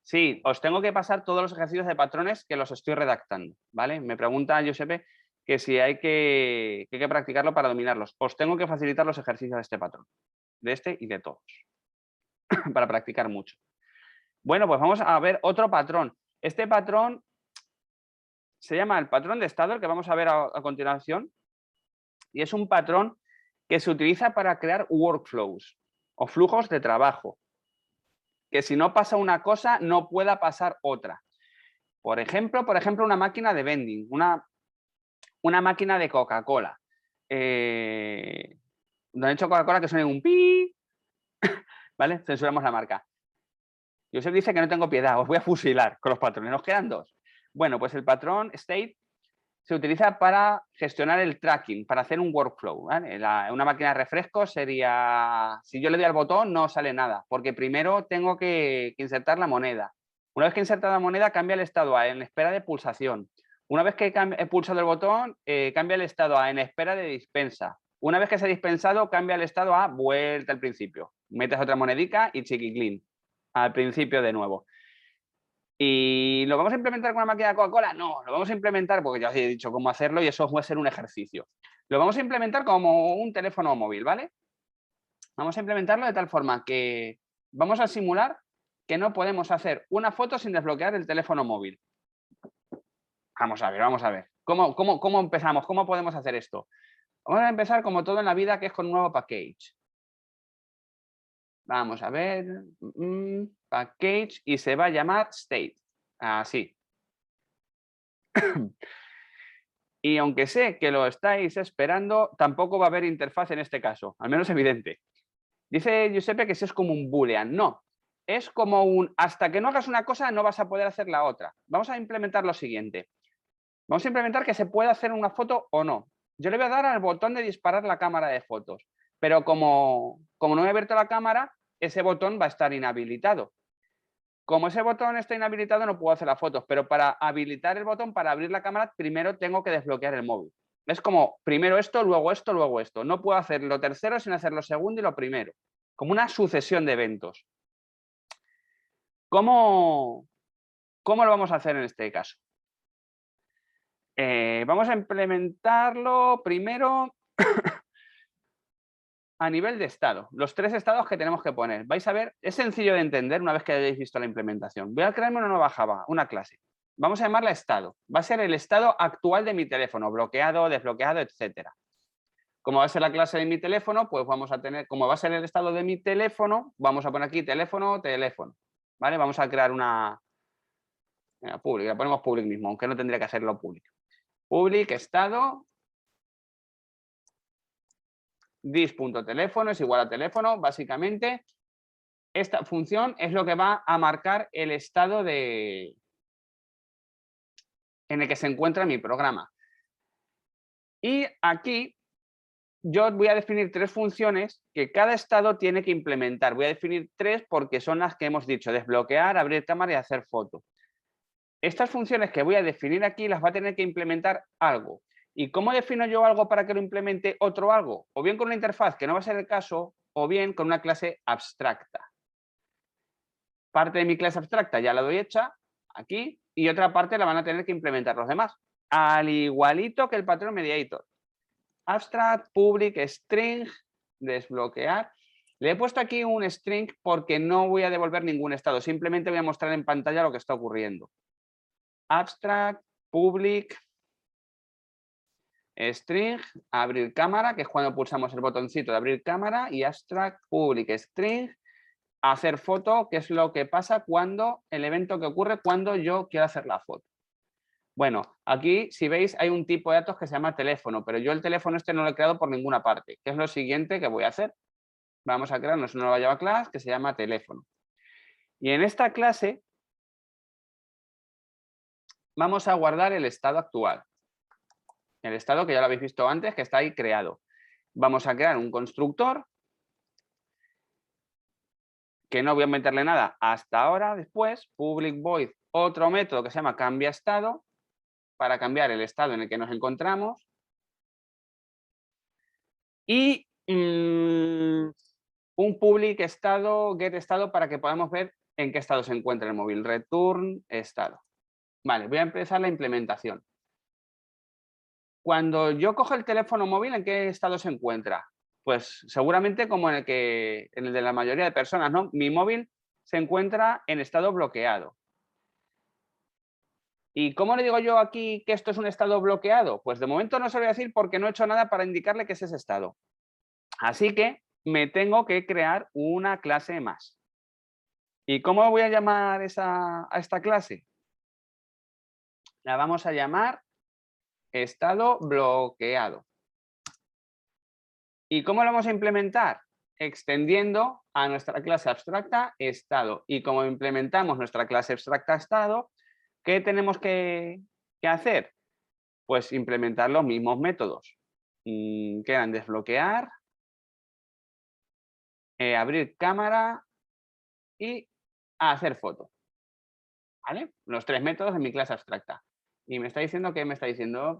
Sí, os tengo que pasar todos los ejercicios de patrones que los estoy redactando, ¿vale? Me pregunta Giuseppe que si hay que practicarlo para dominarlos. Os tengo que facilitar los ejercicios de este patrón, de este y de todos, para practicar mucho. Bueno, pues vamos a ver otro patrón. Este patrón se llama el patrón de estado, el que vamos a ver a continuación, y es un patrón que se utiliza para crear workflows o flujos de trabajo, que si no pasa una cosa no pueda pasar otra. Por ejemplo, una máquina de vending, una máquina de Coca-Cola. Donde he hecho Coca-Cola que suene un pi, ¿vale? Censuramos la marca. Josep dice que no tengo piedad, os voy a fusilar con los patrones. Nos quedan 2. Bueno, pues el patrón state se utiliza para gestionar el tracking, para hacer un workflow, ¿vale? Una máquina de refresco sería, si yo le doy al botón no sale nada, porque primero tengo que insertar la moneda. Una vez que inserta la moneda cambia el estado a en espera de pulsación. Una vez que he pulsado el botón cambia el estado a en espera de dispensa. Una vez que se ha dispensado cambia el estado a vuelta al principio. Metes otra monedica y chiquiclín al principio de nuevo. ¿Y lo vamos a implementar con una máquina de Coca-Cola? No, lo vamos a implementar, porque ya os he dicho cómo hacerlo y eso puede ser un ejercicio. Lo vamos a implementar como un teléfono móvil, ¿vale? Vamos a implementarlo de tal forma que vamos a simular que no podemos hacer una foto sin desbloquear el teléfono móvil. Vamos a ver, vamos a ver. ¿Cómo empezamos? ¿Cómo podemos hacer esto? Vamos a empezar como todo en la vida, que es con un nuevo package. Vamos a ver. Package y se va a llamar state. Así. Y aunque sé que lo estáis esperando, tampoco va a haber interfaz en este caso, al menos evidente. Dice Giuseppe que si es como un boolean. No, es como un hasta que no hagas una cosa no vas a poder hacer la otra. Vamos a implementar lo siguiente. Vamos a implementar que se puede hacer una foto o no. Yo le voy a dar al botón de disparar la cámara de fotos, pero como no he abierto la cámara, ese botón va a estar inhabilitado. Como ese botón está inhabilitado, no puedo hacer las fotos, pero para habilitar el botón, para abrir la cámara, primero tengo que desbloquear el móvil. Es como primero esto, luego esto, luego esto. No puedo hacer lo tercero sin hacer lo segundo y lo primero. Como una sucesión de eventos. ¿Cómo lo vamos a hacer en este caso? Vamos a implementarlo primero a nivel de estado. Los 3 estados que tenemos que poner. Vais a ver, es sencillo de entender una vez que hayáis visto la implementación. Voy a crearme una nueva Java, una clase. Vamos a llamarla estado. Va a ser el estado actual de mi teléfono, bloqueado, desbloqueado, etcétera. Como va a ser la clase de mi teléfono, pues vamos a tener, como va a ser el estado de mi teléfono, vamos a poner aquí teléfono, teléfono. ¿Vale? Vamos a crear una public, la ponemos public mismo, aunque no tendría que hacerlo public. Public estado dis.teléfono es igual a teléfono, básicamente. Esta función es lo que va a marcar el estado en el que se encuentra mi programa. Y aquí yo voy a definir 3 funciones que cada estado tiene que implementar. Voy a definir 3 porque son las que hemos dicho, desbloquear, abrir cámara y hacer foto. Estas funciones que voy a definir aquí las va a tener que implementar algo. ¿Y cómo defino yo algo para que lo implemente otro algo? O bien con una interfaz, que no va a ser el caso, o bien con una clase abstracta. Parte de mi clase abstracta ya la doy hecha, aquí, y otra parte la van a tener que implementar los demás. Al igualito que el patrón mediator. Abstract, public, string, desbloquear. Le he puesto aquí un string porque no voy a devolver ningún estado, simplemente voy a mostrar en pantalla lo que está ocurriendo. Abstract, public, string, abrir cámara, que es cuando pulsamos el botoncito de abrir cámara, y abstract, public, string, hacer foto, que es lo que pasa cuando, el evento que ocurre cuando yo quiero hacer la foto. Bueno, aquí si veis hay un tipo de datos que se llama teléfono, pero yo el teléfono este no lo he creado por ninguna parte, que es lo siguiente que voy a hacer. Vamos a crearnos una nueva Java class que se llama teléfono. Y en esta clase vamos a guardar el estado actual. El estado que ya lo habéis visto antes, que está ahí creado. Vamos a crear un constructor que no voy a meterle nada hasta ahora. Después, public void, otro método que se llama cambia estado, para cambiar el estado en el que nos encontramos. Y un public estado, get estado, para que podamos ver en qué estado se encuentra el móvil. Return estado. Vale, voy a empezar la implementación. Cuando yo cojo el teléfono móvil, ¿en qué estado se encuentra? Pues seguramente como en el de la mayoría de personas, ¿no? Mi móvil se encuentra en estado bloqueado. ¿Y cómo le digo yo aquí que esto es un estado bloqueado? Pues de momento no se lo voy a decir porque no he hecho nada para indicarle que es ese estado. Así que me tengo que crear una clase más. ¿Y cómo voy a llamar a esta clase? La vamos a llamar estado bloqueado. ¿Y cómo lo vamos a implementar? Extendiendo a nuestra clase abstracta estado. Y como implementamos nuestra clase abstracta estado, ¿qué tenemos que hacer? Pues implementar los mismos métodos. Que eran desbloquear, abrir cámara y hacer foto. ¿Vale? Los 3 métodos de mi clase abstracta. Y me está diciendo que me está diciendo,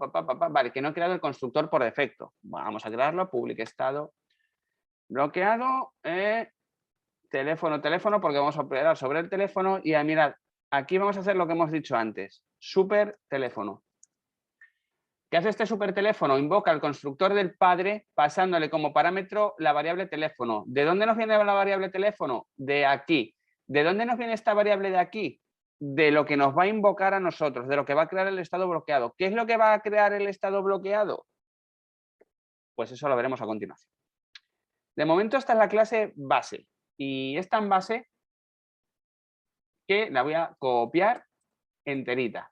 vale, que no he creado el constructor por defecto. Vamos a crearlo, public estado bloqueado, teléfono, porque vamos a operar sobre el teléfono y a mirar, aquí vamos a hacer lo que hemos dicho antes, super teléfono. ¿Qué hace este super teléfono? Invoca al constructor del padre pasándole como parámetro la variable teléfono. ¿De dónde nos viene la variable teléfono? De aquí. ¿De dónde nos viene esta variable de aquí? De lo que nos va a invocar a nosotros, de lo que va a crear el estado bloqueado. ¿Qué es lo que va a crear el estado bloqueado? Pues eso lo veremos a continuación. De momento esta es la clase base y es tan base que la voy a copiar enterita.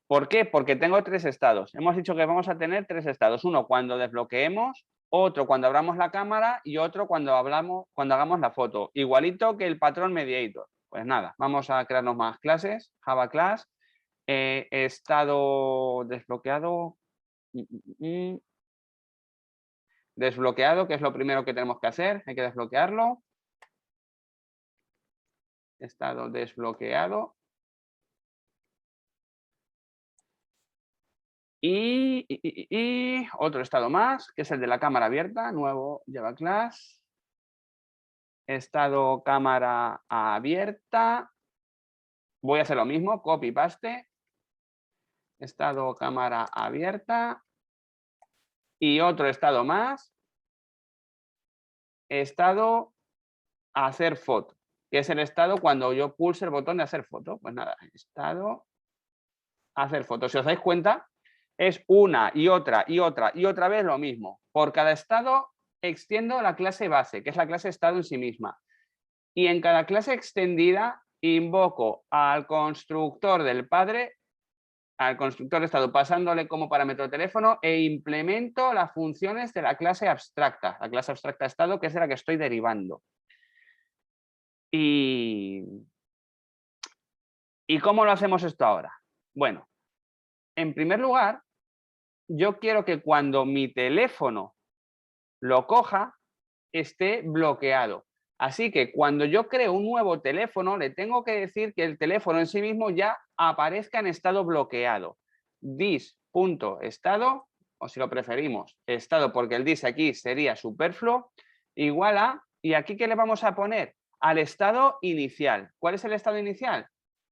¿Por qué? Porque tengo tres estados. Hemos dicho que vamos a tener tres estados. Uno cuando desbloqueemos, otro cuando abramos la cámara y otro cuando hagamos la foto. Igualito que el patrón mediator. Pues nada, vamos a crearnos más clases. Java class, estado desbloqueado. Desbloqueado, que es lo primero que tenemos que hacer. Hay que desbloquearlo. Estado desbloqueado. Y otro estado más, que es el de la cámara abierta, nuevo Java class. Estado cámara abierta. Voy a hacer lo mismo, copy paste. Estado cámara abierta. Y otro estado más. Estado hacer foto, que es el estado cuando yo pulse el botón de hacer foto. Pues nada, estado hacer foto. Si os dais cuenta, es una y otra y otra y otra vez lo mismo. Por cada estado extiendo la clase base, que es la clase estado en sí misma. Y en cada clase extendida invoco al constructor del padre, al constructor estado, pasándole como parámetro teléfono e implemento las funciones de la clase abstracta estado, que es de la que estoy derivando. ¿Y cómo lo hacemos esto ahora? Bueno, en primer lugar, yo quiero que cuando mi teléfono lo coja, esté bloqueado. Así que cuando yo creo un nuevo teléfono, le tengo que decir que el teléfono en sí mismo ya aparezca en estado bloqueado. Dis.estado, o si lo preferimos, estado, porque el dis aquí sería superfluo, igual a, ¿y aquí qué le vamos a poner? Al estado inicial. ¿Cuál es el estado inicial?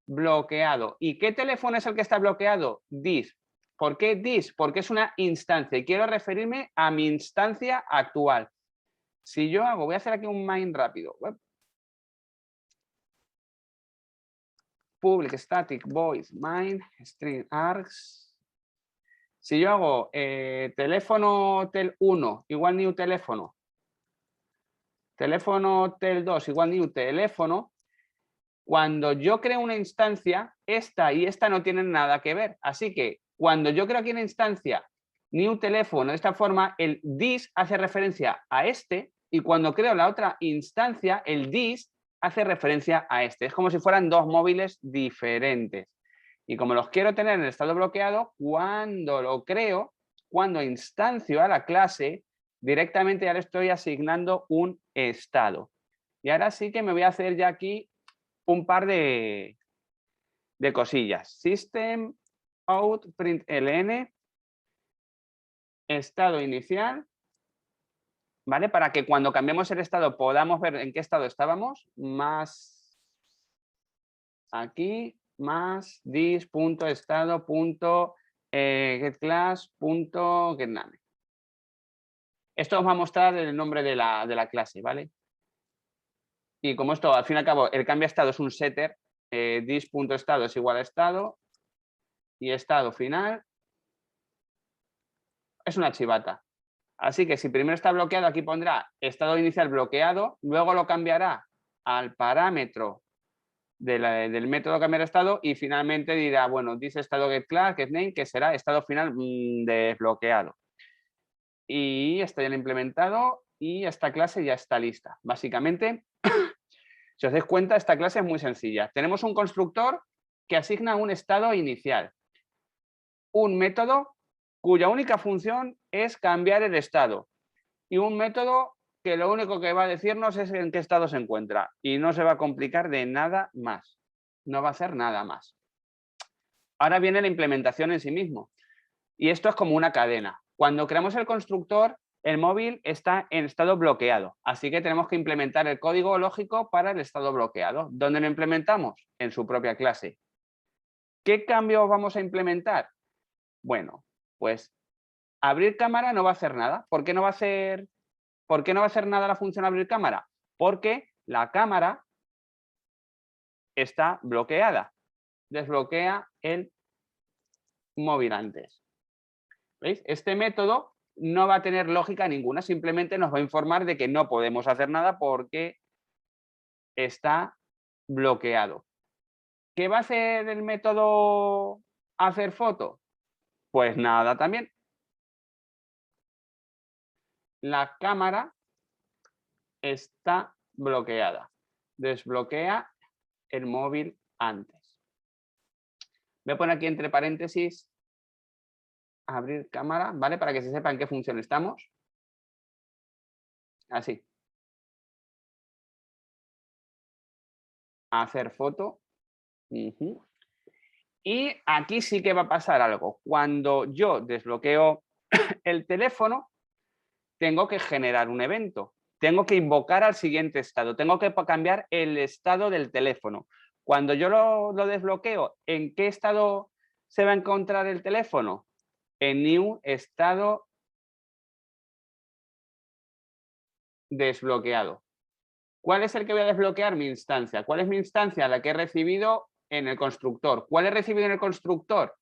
Bloqueado. ¿Y qué teléfono es el que está bloqueado? Dis. ¿Por qué dis? Porque es una instancia y quiero referirme a mi instancia actual. Si yo hago, voy a hacer aquí un main rápido. Public static void main string args. Si yo hago teléfono tel 1 igual new teléfono, teléfono tel 2 igual new teléfono, cuando yo creo una instancia, esta y esta no tienen nada que ver. Así que cuando yo creo aquí una instancia new teléfono de esta forma, el dis hace referencia a este, y cuando creo la otra instancia, el dis hace referencia a este. Es como si fueran dos móviles diferentes. Y como los quiero tener en el estado bloqueado, cuando lo creo, cuando instancio a la clase, directamente ya le estoy asignando un estado. Y ahora sí que me voy a hacer ya aquí un par de cosillas. System out println estado inicial, ¿vale? Para que cuando cambiemos el estado podamos ver en qué estado estábamos, más aquí, más dis.estado.getClass.getName. Esto os va a mostrar el nombre de la clase, ¿vale? Y como esto, al fin y al cabo, el cambio de estado es un setter, dis.estado es igual a estado y estado final es una chivata. Así que si primero está bloqueado, aquí pondrá estado inicial bloqueado, luego lo cambiará al parámetro del método cambiar estado y finalmente dirá, bueno, dice estado getClass, getName, que será estado final desbloqueado. Y está ya implementado y esta clase ya está lista. Básicamente, si os dais cuenta, esta clase es muy sencilla. Tenemos un constructor que asigna un estado inicial, un método cuya única función es cambiar el estado y un método que lo único que va a decirnos es en qué estado se encuentra y no se va a complicar de nada más. No va a hacer nada más. Ahora viene la implementación en sí mismo y esto es como una cadena. Cuando creamos el constructor, el móvil está en estado bloqueado. Así que tenemos que implementar el código lógico para el estado bloqueado. ¿Dónde lo implementamos? En su propia clase. ¿Qué cambios vamos a implementar? Bueno, pues abrir cámara no va a hacer nada. ¿Por qué no va a hacer nada la función abrir cámara? Porque la cámara está bloqueada. Desbloquea el móvil antes. ¿Veis? Este método no va a tener lógica ninguna, simplemente nos va a informar de que no podemos hacer nada porque está bloqueado. ¿Qué va a hacer el método hacer foto? Pues nada también. La cámara está bloqueada. Desbloquea el móvil antes. Voy a poner aquí entre paréntesis abrir cámara, ¿vale? Para que se sepa en qué función estamos. Así. Hacer foto. Y aquí sí que va a pasar algo. Cuando yo desbloqueo el teléfono, tengo que generar un evento. Tengo que invocar al siguiente estado. Tengo que cambiar el estado del teléfono. Cuando yo lo desbloqueo, ¿en qué estado se va a encontrar el teléfono? En new estado desbloqueado. ¿Cuál es el que voy a desbloquear? Mi instancia. ¿Cuál es mi instancia? La que he recibido en el constructor. ¿Cuál he recibido en el constructor?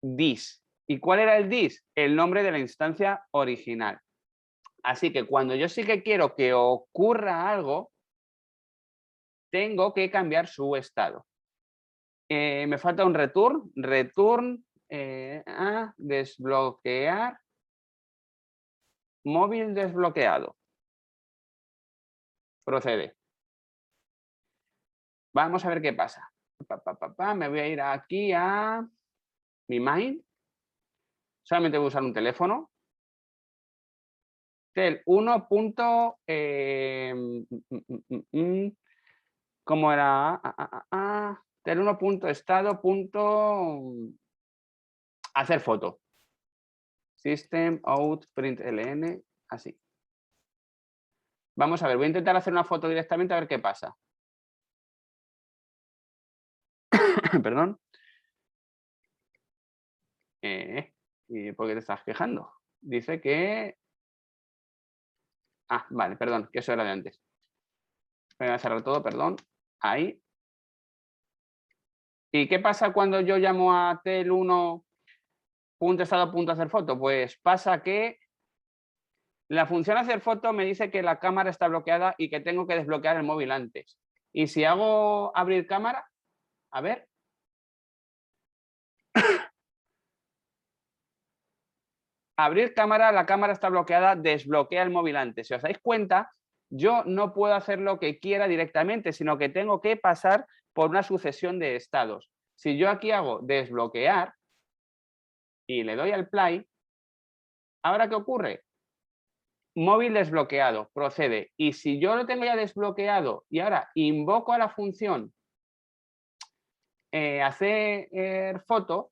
This. ¿Y cuál era el this? El nombre de la instancia original. Así que cuando yo sí que quiero que ocurra algo, tengo que cambiar su estado. Me falta un return. Return a desbloquear móvil desbloqueado. Procede. Vamos a ver qué pasa. Me voy a ir aquí a mi Mind. Solamente voy a usar un teléfono. Tel 1. ¿Cómo era? Tel 1. Estado. Hacer foto. System out println. Así. Vamos a ver, voy a intentar hacer una foto directamente a ver qué pasa. Perdón. ¿Y por qué te estás quejando? Dice que... vale, perdón, que eso era de antes. Voy a cerrar todo, perdón. Ahí. ¿Y qué pasa cuando yo llamo a tel1.estado.hacer foto? Pues pasa que la función hacer foto me dice que la cámara está bloqueada y que tengo que desbloquear el móvil antes. Y si hago abrir cámara, a ver. Abrir cámara, la cámara está bloqueada, desbloquea el móvil antes. Si os dais cuenta, yo no puedo hacer lo que quiera directamente, sino que tengo que pasar por una sucesión de estados. Si yo aquí hago desbloquear y le doy al play, ¿ahora qué ocurre? Móvil desbloqueado, procede. Y si yo lo tengo ya desbloqueado y ahora invoco a la función hacer foto,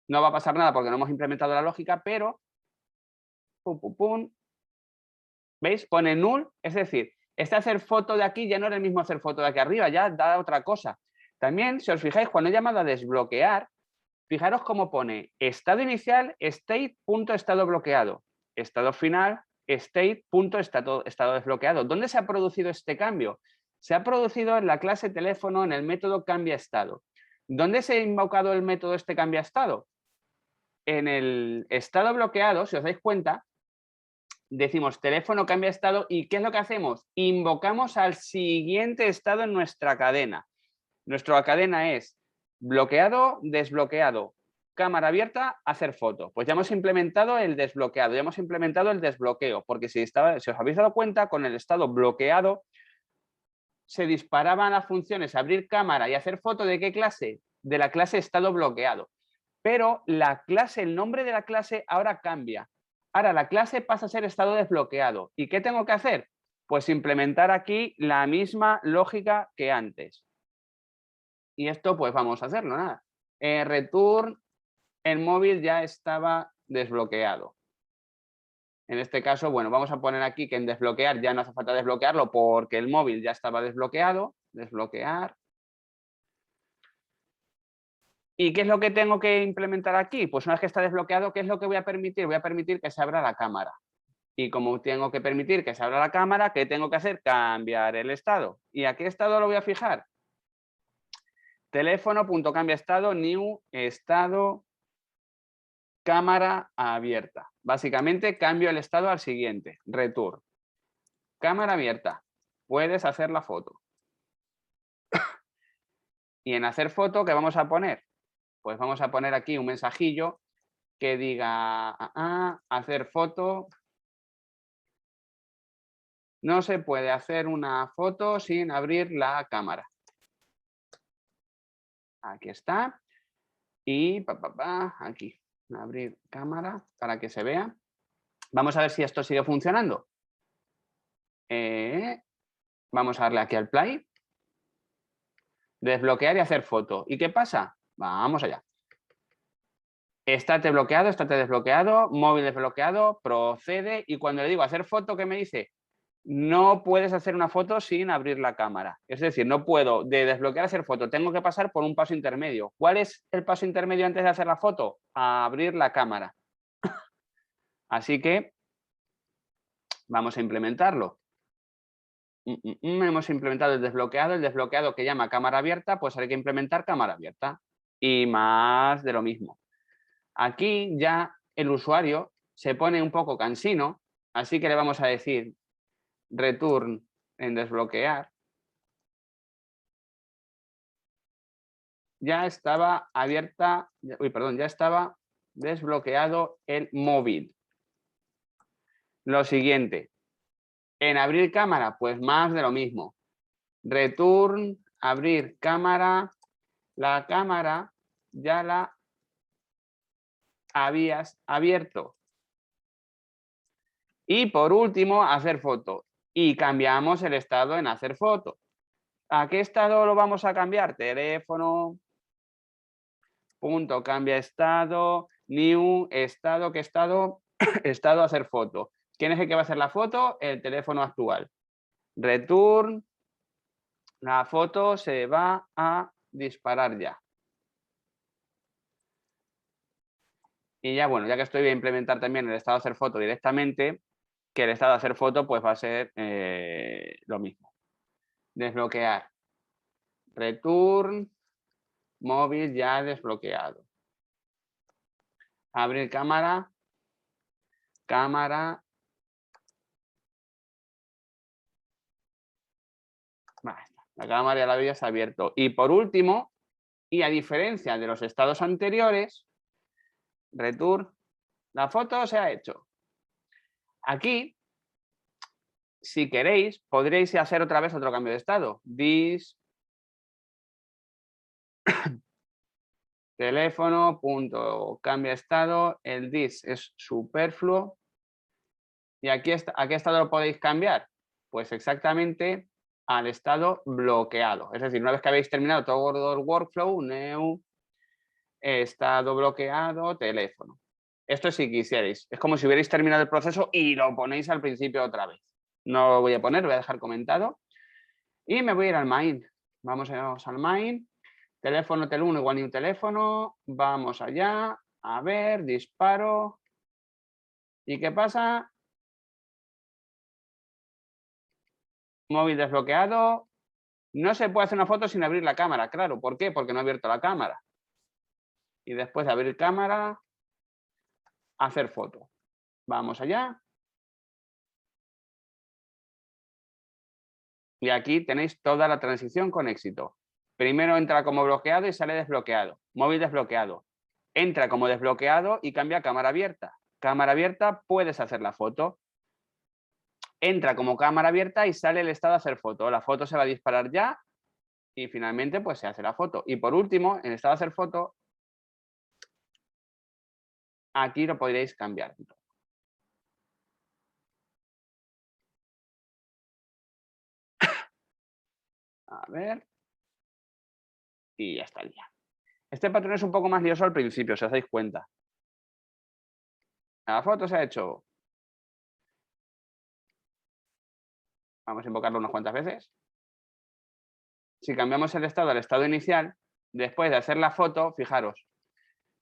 no va a pasar nada porque no hemos implementado la lógica, pero ¿veis? Pone null, es decir, este hacer foto de aquí ya no era el mismo hacer foto de aquí arriba, ya da otra cosa. También, si os fijáis, cuando he llamado a desbloquear, fijaros cómo pone estado inicial, state.estado bloqueado, estado final, state.estado desbloqueado. ¿Dónde se ha producido este cambio? Se ha producido en la clase teléfono en el método cambia estado. ¿Dónde se ha invocado el método este cambia estado? En el estado bloqueado, si os dais cuenta, decimos teléfono cambia estado y ¿qué es lo que hacemos? Invocamos al siguiente estado en nuestra cadena. Nuestra cadena es bloqueado, desbloqueado, cámara abierta, hacer foto. Pues ya hemos implementado el desbloqueado, ya hemos implementado el desbloqueo, porque si os habéis dado cuenta, con el estado bloqueado se disparaban las funciones abrir cámara y hacer foto. ¿De qué clase? De la clase estado bloqueado. Pero la clase, el nombre de la clase ahora cambia. Ahora la clase pasa a ser estado desbloqueado. ¿Y qué tengo que hacer? Pues implementar aquí la misma lógica que antes. Y esto pues vamos a hacerlo, nada. Return, el móvil ya estaba desbloqueado. En este caso, bueno, vamos a poner aquí que en desbloquear ya no hace falta desbloquearlo porque el móvil ya estaba desbloqueado. Desbloquear. ¿Y qué es lo que tengo que implementar aquí? Pues una vez que está desbloqueado, ¿qué es lo que voy a permitir? Voy a permitir que se abra la cámara. Y como tengo que permitir que se abra la cámara, ¿qué tengo que hacer? Cambiar el estado. ¿Y a qué estado lo voy a fijar? Teléfono.cambia estado, new estado, cámara abierta. Básicamente cambio el estado al siguiente, return. Cámara abierta, puedes hacer la foto. Y en hacer foto, ¿qué vamos a poner? Pues vamos a poner aquí un mensajillo que diga, hacer foto. No se puede hacer una foto sin abrir la cámara. Aquí está. Y aquí, abrir cámara para que se vea. Vamos a ver si esto sigue funcionando. Vamos a darle aquí al play. Desbloquear y hacer foto. ¿Y qué pasa? Vamos allá. Estate bloqueado, estate desbloqueado, móvil desbloqueado, procede. Y cuando le digo hacer foto, ¿qué me dice? No puedes hacer una foto sin abrir la cámara. Es decir, no puedo de desbloquear a hacer foto. Tengo que pasar por un paso intermedio. ¿Cuál es el paso intermedio antes de hacer la foto? A abrir la cámara. Así que vamos a implementarlo. Hemos implementado el desbloqueado que llama cámara abierta, pues hay que implementar cámara abierta. Y más de lo mismo. Aquí ya el usuario se pone un poco cansino, así que le vamos a decir return en desbloquear. Ya estaba abierta, ya estaba desbloqueado el móvil. Lo siguiente, en abrir cámara, pues más de lo mismo. Return, abrir cámara, la cámara ya la habías abierto. Y por último, hacer foto. Y cambiamos el estado en hacer foto. ¿A qué estado lo vamos a cambiar? Teléfono, punto, cambia estado, new, estado, ¿qué estado? Estado hacer foto. ¿Quién es el que va a hacer la foto? El teléfono actual. Return, la foto se va a disparar ya. Y ya, bueno, ya que estoy, voy a implementar también el estado de hacer foto directamente, que el estado de hacer foto pues va a ser lo mismo. Desbloquear. Return, móvil ya desbloqueado. Abrir cámara, cámara. La cámara ya la habías abierto. Y por último, y a diferencia de los estados anteriores, return, la foto se ha hecho. Aquí, si queréis, podréis hacer otra vez otro cambio de estado. This teléfono, punto, cambia estado. El this es superfluo. ¿Y aquí a qué estado lo podéis cambiar? Pues exactamente al estado bloqueado. Es decir, una vez que habéis terminado todo el workflow, new, estado bloqueado, teléfono. Esto si quisierais. Es como si hubierais terminado el proceso y lo ponéis al principio otra vez. No lo voy a poner, lo voy a dejar comentado. Y me voy a ir al main. Vamos al main. Teléfono tel1 igual new teléfono. Vamos allá. A ver, disparo. ¿Y qué pasa? Móvil desbloqueado. No se puede hacer una foto sin abrir la cámara. Claro, ¿por qué? Porque no he abierto la cámara. Y después de abrir cámara, hacer foto. Vamos allá. Y aquí tenéis toda la transición con éxito. Primero entra como bloqueado y sale desbloqueado. Móvil desbloqueado. Entra como desbloqueado y cambia a cámara abierta. Cámara abierta, puedes hacer la foto. Entra como cámara abierta y sale el estado de hacer foto. La foto se va a disparar ya y finalmente pues se hace la foto. Y por último, en estado de hacer foto, aquí lo podréis cambiar. A ver. Y ya estaría. Este patrón es un poco más lioso al principio, si os dais cuenta. La foto se ha hecho. Vamos a invocarlo unas cuantas veces. Si cambiamos el estado al estado inicial, después de hacer la foto, fijaros,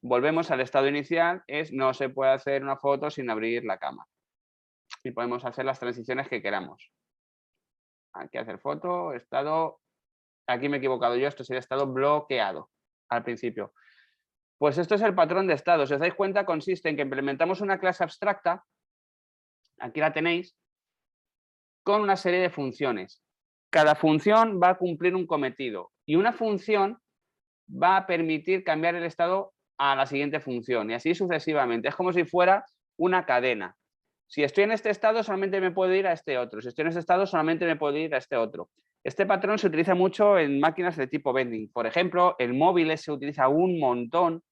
volvemos al estado inicial, no se puede hacer una foto sin abrir la cámara. Y podemos hacer las transiciones que queramos. Aquí hacer foto, estado, aquí me he equivocado yo, esto sería estado bloqueado al principio. Pues esto es el patrón de estado. Si os dais cuenta, consiste en que implementamos una clase abstracta, aquí la tenéis, con una serie de funciones. Cada función va a cumplir un cometido y una función va a permitir cambiar el estado a la siguiente función y así sucesivamente. Es como si fuera una cadena. Si estoy en este estado, solamente me puedo ir a este otro. Si estoy en este estado, solamente me puedo ir a este otro. Este patrón se utiliza mucho en máquinas de tipo vending. Por ejemplo, en móviles se utiliza un montón.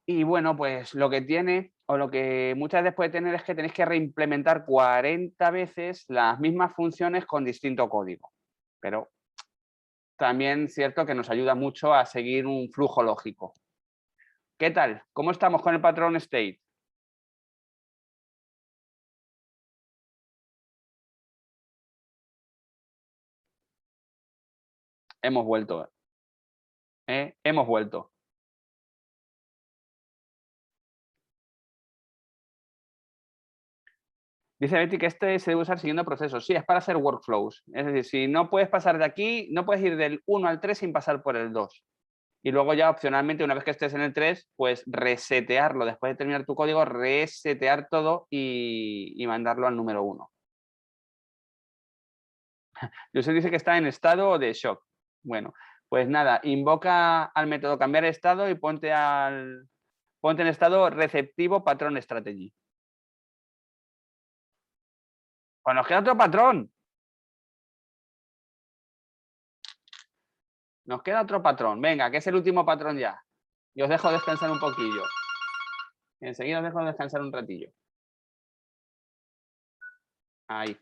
Y bueno, pues lo que tiene o lo que muchas veces puede tener es que tenéis que reimplementar 40 veces las mismas funciones con distinto código. Pero también es cierto que nos ayuda mucho a seguir un flujo lógico. ¿Qué tal? ¿Cómo estamos con el patrón state? Hemos vuelto. Hemos vuelto. Dice Betty que este se debe usar siguiendo procesos. Sí, es para hacer workflows. Es decir, si no puedes pasar de aquí, no puedes ir del 1 al 3 sin pasar por el 2. Y luego ya opcionalmente, una vez que estés en el 3, pues resetearlo. Después de terminar tu código, resetear todo y mandarlo al número 1. José dice que está en estado de shock. Bueno, pues nada, invoca al método cambiar estado y ponte en estado receptivo patrón strategy. Pues nos queda otro patrón. Nos queda otro patrón. Venga, que es el último patrón ya. Y os dejo descansar un poquillo. Enseguida os dejo descansar un ratillo. Ahí.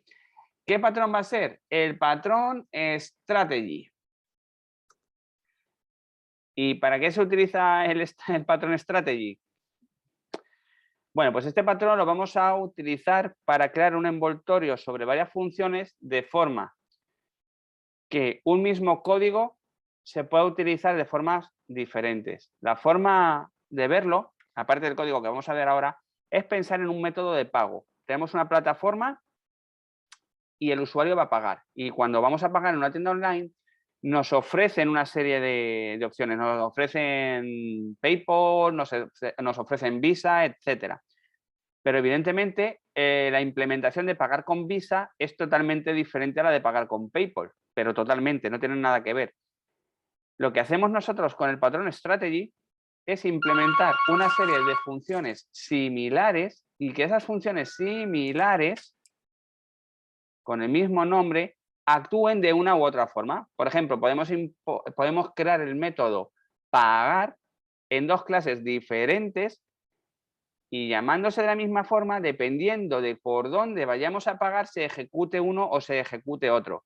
¿Qué patrón va a ser? El patrón strategy. ¿Y para qué se utiliza el patrón strategy? Bueno, pues este patrón lo vamos a utilizar para crear un envoltorio sobre varias funciones de forma que un mismo código se pueda utilizar de formas diferentes. La forma de verlo, aparte del código que vamos a ver ahora, es pensar en un método de pago. Tenemos una plataforma y el usuario va a pagar. Y cuando vamos a pagar en una tienda online, nos ofrecen una serie de opciones. Nos ofrecen PayPal, nos ofrecen Visa, etcétera. Pero evidentemente la implementación de pagar con Visa es totalmente diferente a la de pagar con PayPal, pero totalmente, no tienen nada que ver. Lo que hacemos nosotros con el patrón strategy es implementar una serie de funciones similares y que esas funciones similares con el mismo nombre actúen de una u otra forma. Por ejemplo, podemos crear el método pagar en dos clases diferentes y llamándose de la misma forma, dependiendo de por dónde vayamos a pagar, se ejecute uno o se ejecute otro.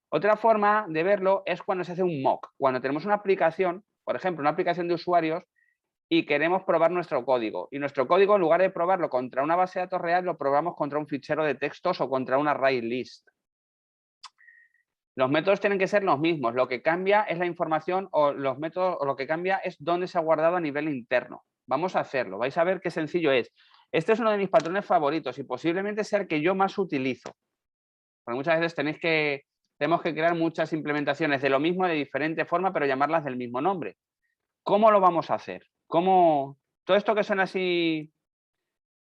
Otra forma de verlo es cuando se hace un mock, cuando tenemos una aplicación, por ejemplo, una aplicación de usuarios y queremos probar nuestro código. Y nuestro código, en lugar de probarlo contra una base de datos real, lo probamos contra un fichero de textos o contra una array list. Los métodos tienen que ser los mismos. Lo que cambia es la información o los métodos, o lo que cambia es dónde se ha guardado a nivel interno. Vamos a hacerlo. Vais a ver qué sencillo es. Este es uno de mis patrones favoritos y posiblemente sea el que yo más utilizo. Porque muchas veces tenemos que crear muchas implementaciones de lo mismo de diferente forma, pero llamarlas del mismo nombre. ¿Cómo lo vamos a hacer? ¿Cómo? Todo esto que suena así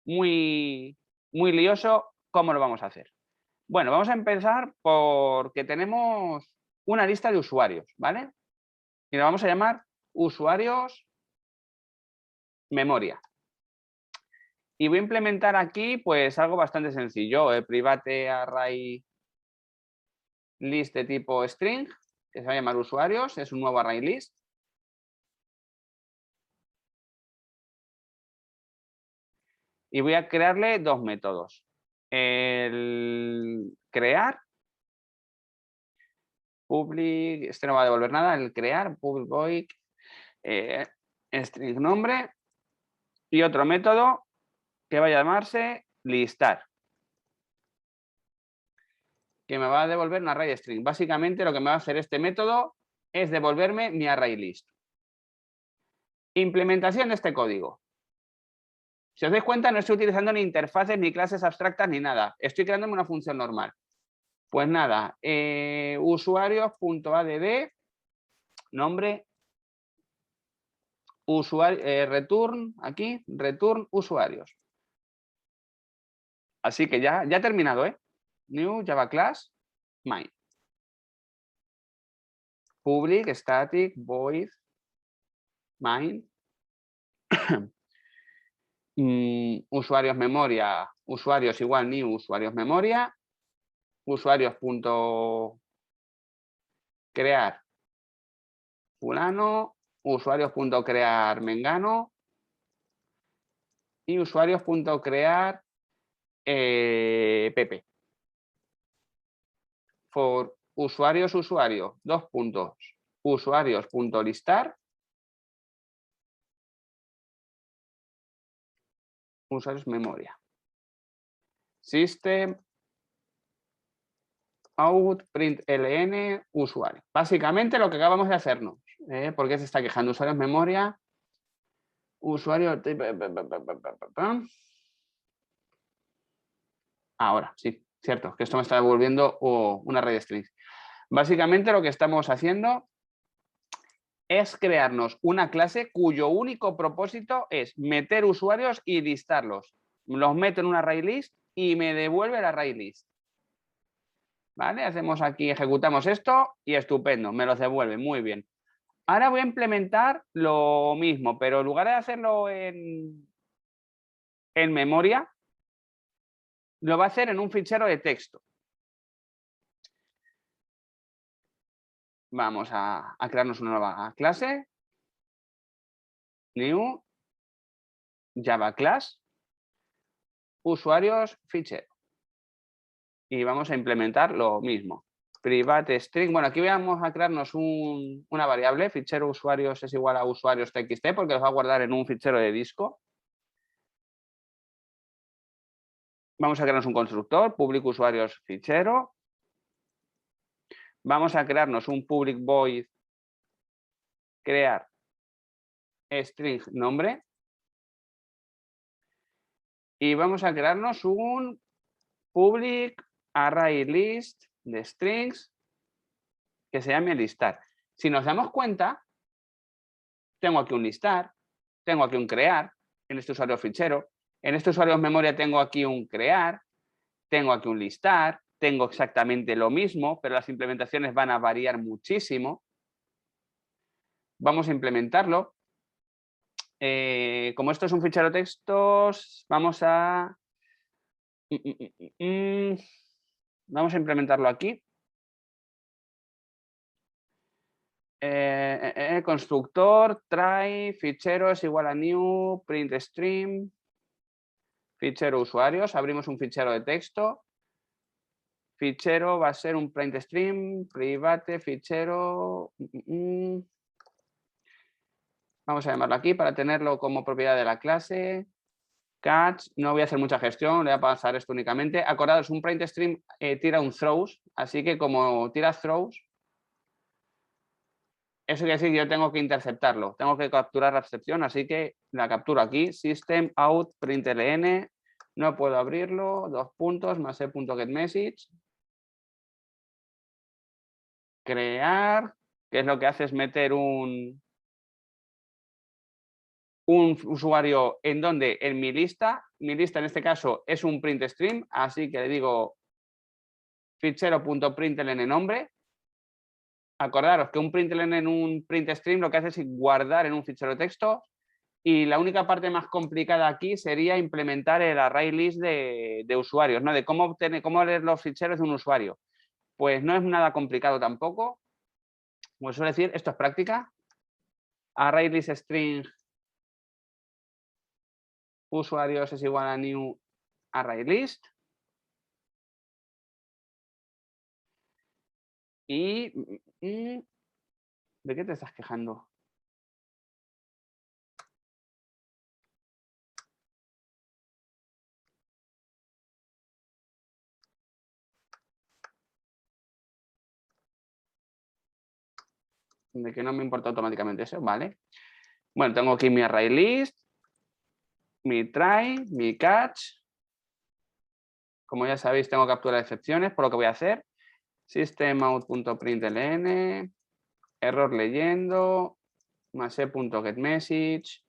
muy, muy lioso, ¿cómo lo vamos a hacer? Bueno, vamos a empezar porque tenemos una lista de usuarios, ¿vale? Y lo vamos a llamar usuarios memoria. Y voy a implementar aquí pues algo bastante sencillo, private array list de tipo string, que se va a llamar usuarios, es un nuevo array list. Y voy a crearle dos métodos. El crear, public, este no va a devolver nada, el crear, public void, string nombre, y otro método que va a llamarse listar. que me va a devolver un array string. Básicamente lo que me va a hacer este método es devolverme mi array list. Implementación de este código. Si os dais cuenta, no estoy utilizando ni interfaces, ni clases abstractas, ni nada. Estoy creándome una función normal. Pues nada, usuarios.add, nombre, usuario, return, aquí, return usuarios. Así que ya he terminado, ¿eh? New Java class, main. Public, static, void, main. Usuarios memoria, usuarios igual new usuarios memoria, usuarios.crear fulano, usuarios.crear mengano y usuarios.crear Pepe. For usuarios, dos puntos, usuarios.listar, usuarios memoria. System out println usuario. Básicamente lo que acabamos de hacernos. ¿Por qué se está quejando? Usuarios memoria, usuario. Ahora, sí, cierto, que esto me está devolviendo una red de strings. Básicamente lo que estamos haciendo es crearnos una clase cuyo único propósito es meter usuarios y listarlos. Los meto en una array list y me devuelve la array list. ¿Vale? Hacemos aquí, ejecutamos esto y estupendo, me los devuelve, muy bien. Ahora voy a implementar lo mismo, pero en lugar de hacerlo en memoria, lo va a hacer en un fichero de texto. Vamos a crearnos una nueva clase. New Java class. Usuarios fichero. Y vamos a implementar lo mismo. Private string. Bueno, aquí vamos a crearnos una variable. Fichero usuarios es igual a usuarios txt porque los va a guardar en un fichero de disco. Vamos a crearnos un constructor. Public usuarios fichero. Vamos a crearnos un public void crear string nombre. Y vamos a crearnos un public array list de strings que se llame listar. Si nos damos cuenta, tengo aquí un listar, tengo aquí un crear en este usuario fichero, en este usuario memoria tengo aquí un crear, tengo aquí un listar, tengo exactamente lo mismo, pero las implementaciones van a variar muchísimo. Vamos a implementarlo. Como esto es un fichero de textos, vamos a implementarlo aquí. Constructor, try, fichero es igual a new, print stream, fichero usuarios, abrimos un fichero de texto, fichero va a ser un print stream, private, fichero, vamos a llamarlo aquí para tenerlo como propiedad de la clase, catch, no voy a hacer mucha gestión, le voy a pasar esto únicamente, acordaos, un print stream tira un throws, así que como tira throws, eso quiere decir que yo tengo que interceptarlo, tengo que capturar la excepción, así que la capturo aquí, system out println, no puedo abrirlo, dos puntos, más e.getMessage, crear, que es lo que hace es meter un usuario en donde en mi lista en este caso es un print stream, así que le digo fichero.println nombre. Acordaros que un println en un print stream lo que hace es guardar en un fichero de texto y la única parte más complicada aquí sería implementar el array list de usuarios, ¿no? De cómo leer los ficheros de un usuario. Pues no es nada complicado tampoco. Como suele decir, esto es práctica. Array list string usuarios es igual a new array list. Y ¿de qué te estás quejando? de que no me importa automáticamente eso, ¿vale? Bueno, tengo aquí mi array list, mi try, mi catch. Como ya sabéis, tengo captura de excepciones, por lo que voy a hacer. Systemout.println, error leyendo, más e.getMessage.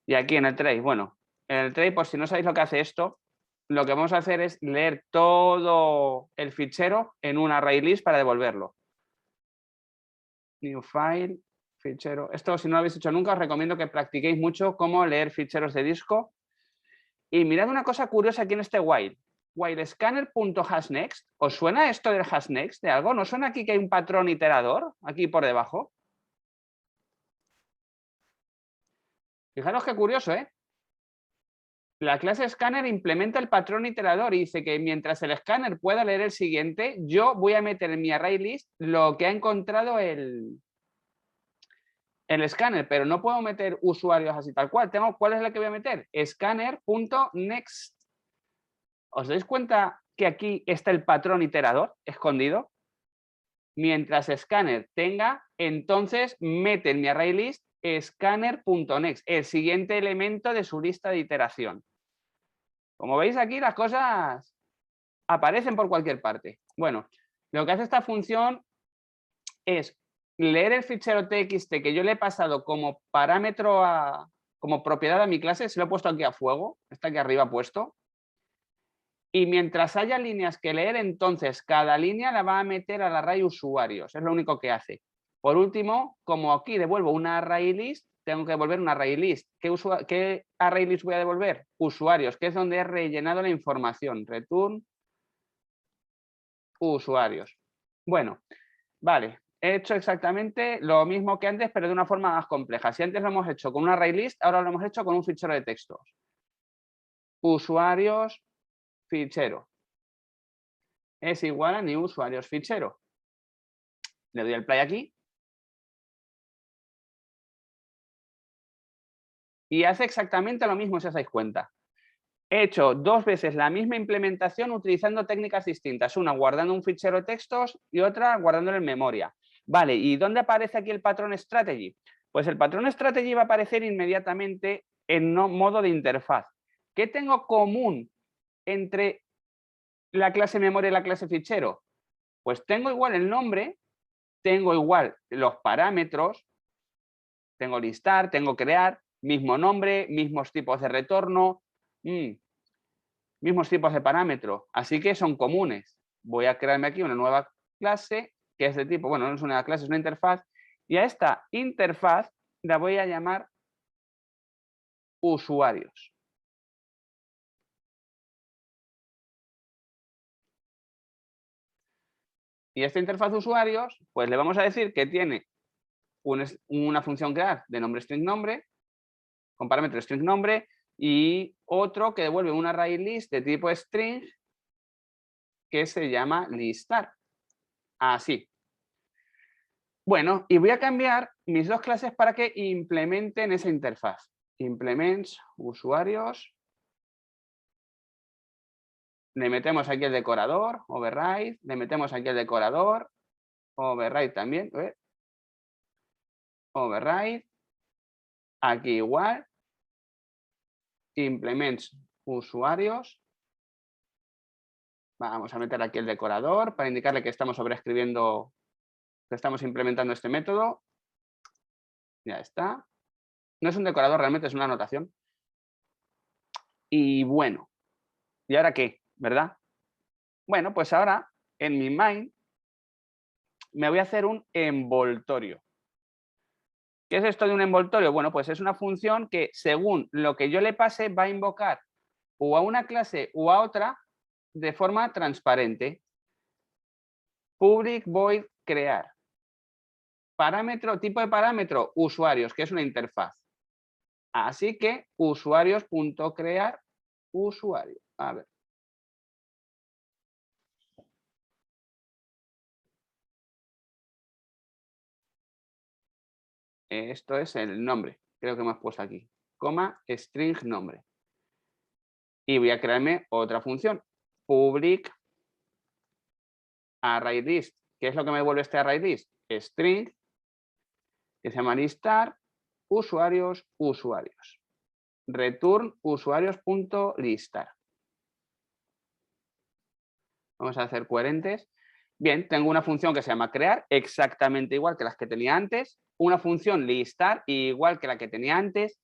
Y aquí en el tray, bueno, en el tray, por si no sabéis lo que hace esto, lo que vamos a hacer es leer todo el fichero en un array list para devolverlo. New file, fichero. Esto, si no lo habéis hecho nunca, os recomiendo que practiquéis mucho cómo leer ficheros de disco. Y mirad una cosa curiosa aquí en este while. WhileScanner.hashNext. ¿Os suena esto del hashNext de algo? ¿No suena aquí que hay un patrón iterador aquí por debajo? Fijaros qué curioso, ¿eh? La clase Scanner implementa el patrón iterador y dice que mientras el escáner pueda leer el siguiente, yo voy a meter en mi array list lo que ha encontrado el escáner, pero no puedo meter usuarios así tal cual. ¿Cuál es la que voy a meter? Scanner.next. ¿Os dais cuenta que aquí está el patrón iterador escondido? Mientras Scanner tenga, entonces mete en mi array list scanner.next, el siguiente elemento de su lista de iteración. Como veis aquí, las cosas aparecen por cualquier parte. Bueno, lo que hace esta función es leer el fichero txt que yo le he pasado como parámetro como propiedad a mi clase, se lo he puesto aquí a fuego, está aquí arriba puesto. Y mientras haya líneas que leer, entonces cada línea la va a meter al array usuarios, es lo único que hace. Por último, como aquí devuelvo una array list, tengo que devolver un array list. ¿Qué array list voy a devolver? Usuarios, que es donde he rellenado la información. Return usuarios. Bueno, vale, he hecho exactamente lo mismo que antes, pero de una forma más compleja. Si antes lo hemos hecho con un array list, ahora lo hemos hecho con un fichero de textos. Usuarios, fichero. Es igual a new usuarios, fichero. Le doy el play aquí. Y hace exactamente lo mismo si os dais cuenta. He hecho dos veces la misma implementación utilizando técnicas distintas. Una guardando un fichero de textos y otra guardándolo en memoria. Vale, ¿y dónde aparece aquí el patrón strategy? Pues el patrón strategy va a aparecer inmediatamente en modo de interfaz. ¿Qué tengo común entre la clase memoria y la clase fichero? Pues tengo igual el nombre, tengo igual los parámetros, tengo listar, tengo crear, mismo nombre, mismos tipos de retorno, mismos tipos de parámetros, así que son comunes. Voy a crearme aquí una nueva clase que es de tipo, bueno, no es una clase, es una interfaz, y a esta interfaz la voy a llamar usuarios. Y esta interfaz de usuarios, pues le vamos a decir que tiene una función crear de nombre string nombre, con parámetro string nombre, y otro que devuelve una array list de tipo string que se llama listar. Así. Bueno, y voy a cambiar mis dos clases para que implementen esa interfaz. Implements, usuarios. Le metemos aquí el decorador, override. Le metemos aquí el decorador, override también. Override. Aquí igual. Implements, usuarios. Vamos a meter aquí el decorador para indicarle que estamos sobreescribiendo, que estamos implementando este método. Ya está. No es un decorador, realmente es una anotación. Y bueno, ¿y ahora qué? ¿Verdad? Bueno, pues ahora en mi main me voy a hacer un envoltorio. ¿Qué es esto de un envoltorio? Bueno, pues es una función que según lo que yo le pase va a invocar o a una clase o a otra de forma transparente. Public void crear. Parámetro, tipo de parámetro, usuarios, que es una interfaz. Así que usuarios.crear usuario. A ver. Esto es el nombre, creo que hemos puesto aquí, coma, string nombre. Y voy a crearme otra función, public array list. ¿Qué es lo que me devuelve este array list? String que se llama listar usuarios, usuarios. Return usuarios.listar. Vamos a hacer coherentes. Bien, tengo una función que se llama crear, exactamente igual que las que tenía antes. Una función listar, igual que la que tenía antes,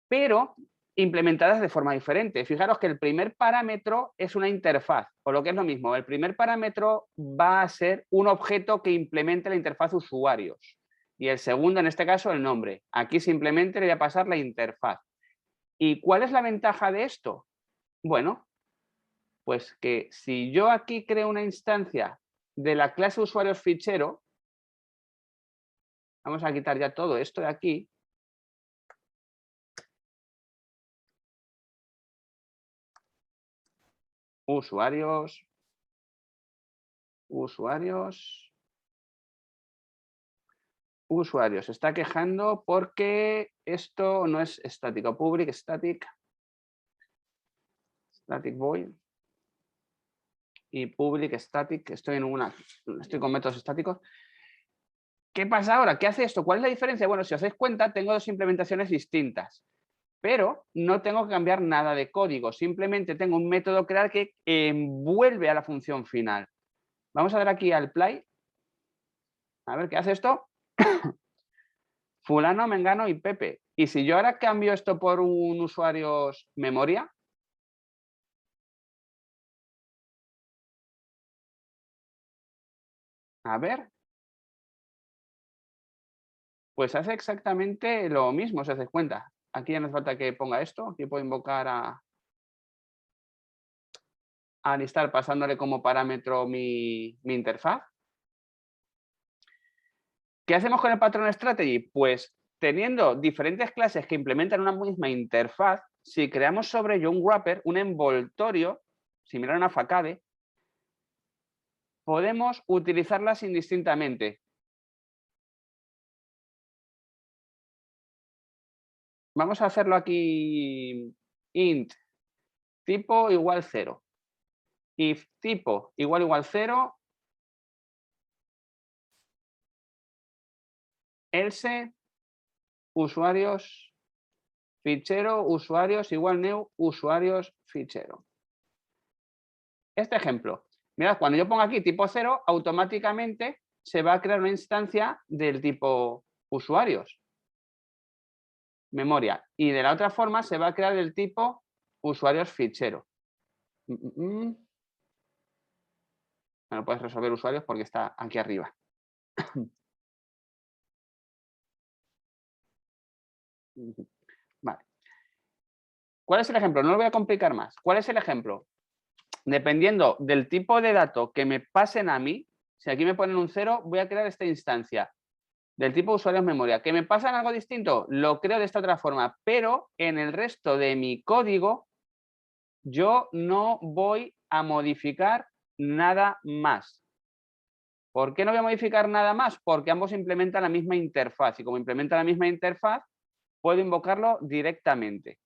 pero implementadas de forma diferente. Fijaros que el primer parámetro es una interfaz, o lo que es lo mismo, el primer parámetro va a ser un objeto que implemente la interfaz usuarios. Y el segundo, en este caso, el nombre. Aquí simplemente le voy a pasar la interfaz. ¿Y cuál es la ventaja de esto? Bueno, pues que si yo aquí creo una instancia de la clase usuarios fichero, vamos a quitar ya todo esto de aquí. Usuarios, usuarios, usuarios. Se está quejando porque esto no es estático. Public, static void y public static. Estoy con métodos estáticos. ¿Qué pasa ahora? ¿Qué hace esto? ¿Cuál es la diferencia? Bueno, si os dais cuenta, tengo dos implementaciones distintas, pero no tengo que cambiar nada de código. Simplemente tengo un método crear que envuelve a la función final. Vamos a dar aquí al play. A ver, ¿qué hace esto? Fulano, Mengano y Pepe. Y si yo ahora cambio esto por un usuarios memoria, a ver, pues hace exactamente lo mismo, si os das cuenta. Aquí ya no hace falta que ponga esto. Aquí puedo invocar a listar pasándole como parámetro mi interfaz. ¿Qué hacemos con el patrón strategy? Pues teniendo diferentes clases que implementan una misma interfaz, si creamos sobre ello un wrapper, un envoltorio, similar a una facade, podemos utilizarlas indistintamente. Vamos a hacerlo aquí int tipo igual 0. If tipo igual 0, else usuarios fichero usuarios igual new usuarios fichero. Este ejemplo, mirad, cuando yo pongo aquí tipo 0, automáticamente se va a crear una instancia del tipo usuarios, memoria, y de la otra forma se va a crear el tipo usuarios fichero. No puedes resolver usuarios porque está aquí arriba. Vale. ¿Cuál es el ejemplo? No lo voy a complicar más. ¿Cuál es el ejemplo? Dependiendo del tipo de dato que me pasen a mí, si aquí me ponen un 0, voy a crear esta instancia del tipo usuarios memoria. ¿Que me pasan algo distinto? Lo creo de esta otra forma, pero en el resto de mi código yo no voy a modificar nada más. ¿Por qué no voy a modificar nada más? Porque ambos implementan la misma interfaz y como implementan la misma interfaz, puedo invocarlo directamente.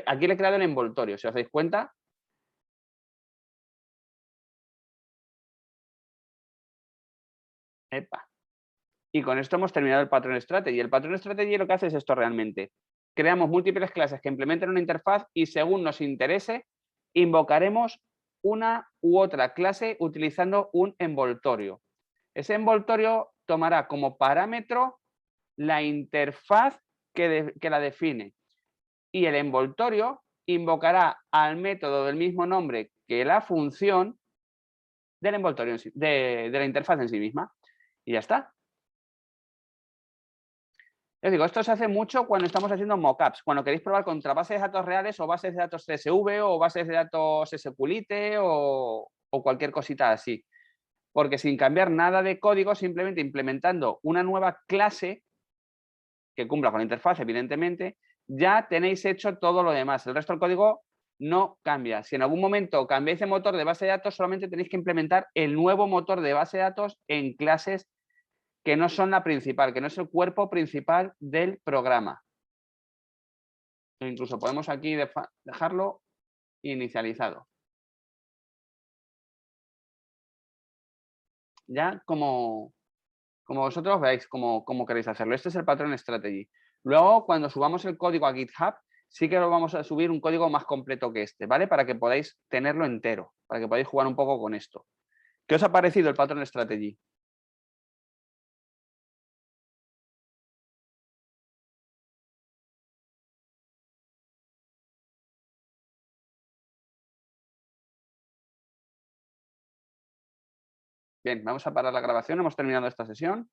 Aquí le he creado el envoltorio, si os dais cuenta. Epa. Y con esto hemos terminado el patrón strategy. El patrón strategy lo que hace es esto realmente. Creamos múltiples clases que implementen una interfaz y según nos interese, invocaremos una u otra clase utilizando un envoltorio. Ese envoltorio tomará como parámetro la interfaz que la define y el envoltorio invocará al método del mismo nombre que la función del envoltorio de la interfaz en sí misma. Y ya está. Os digo, esto se hace mucho cuando estamos haciendo mockups, cuando queréis probar contra bases de datos reales o bases de datos CSV o bases de datos SQLite o cualquier cosita así. Porque sin cambiar nada de código, simplemente implementando una nueva clase que cumpla con la interfaz, evidentemente, ya tenéis hecho todo lo demás. El resto del código no cambia. Si en algún momento cambiáis de motor de base de datos, solamente tenéis que implementar el nuevo motor de base de datos en clases que no son la principal, que no es el cuerpo principal del programa. O incluso podemos aquí dejarlo inicializado. Ya como como vosotros veáis cómo queréis hacerlo. Este es el patrón strategy. Luego, cuando subamos el código a GitHub, sí que lo vamos a subir un código más completo que este, ¿vale? Para que podáis tenerlo entero, para que podáis jugar un poco con esto. ¿Qué os ha parecido el patrón strategy? Bien, vamos a parar la grabación, hemos terminado esta sesión.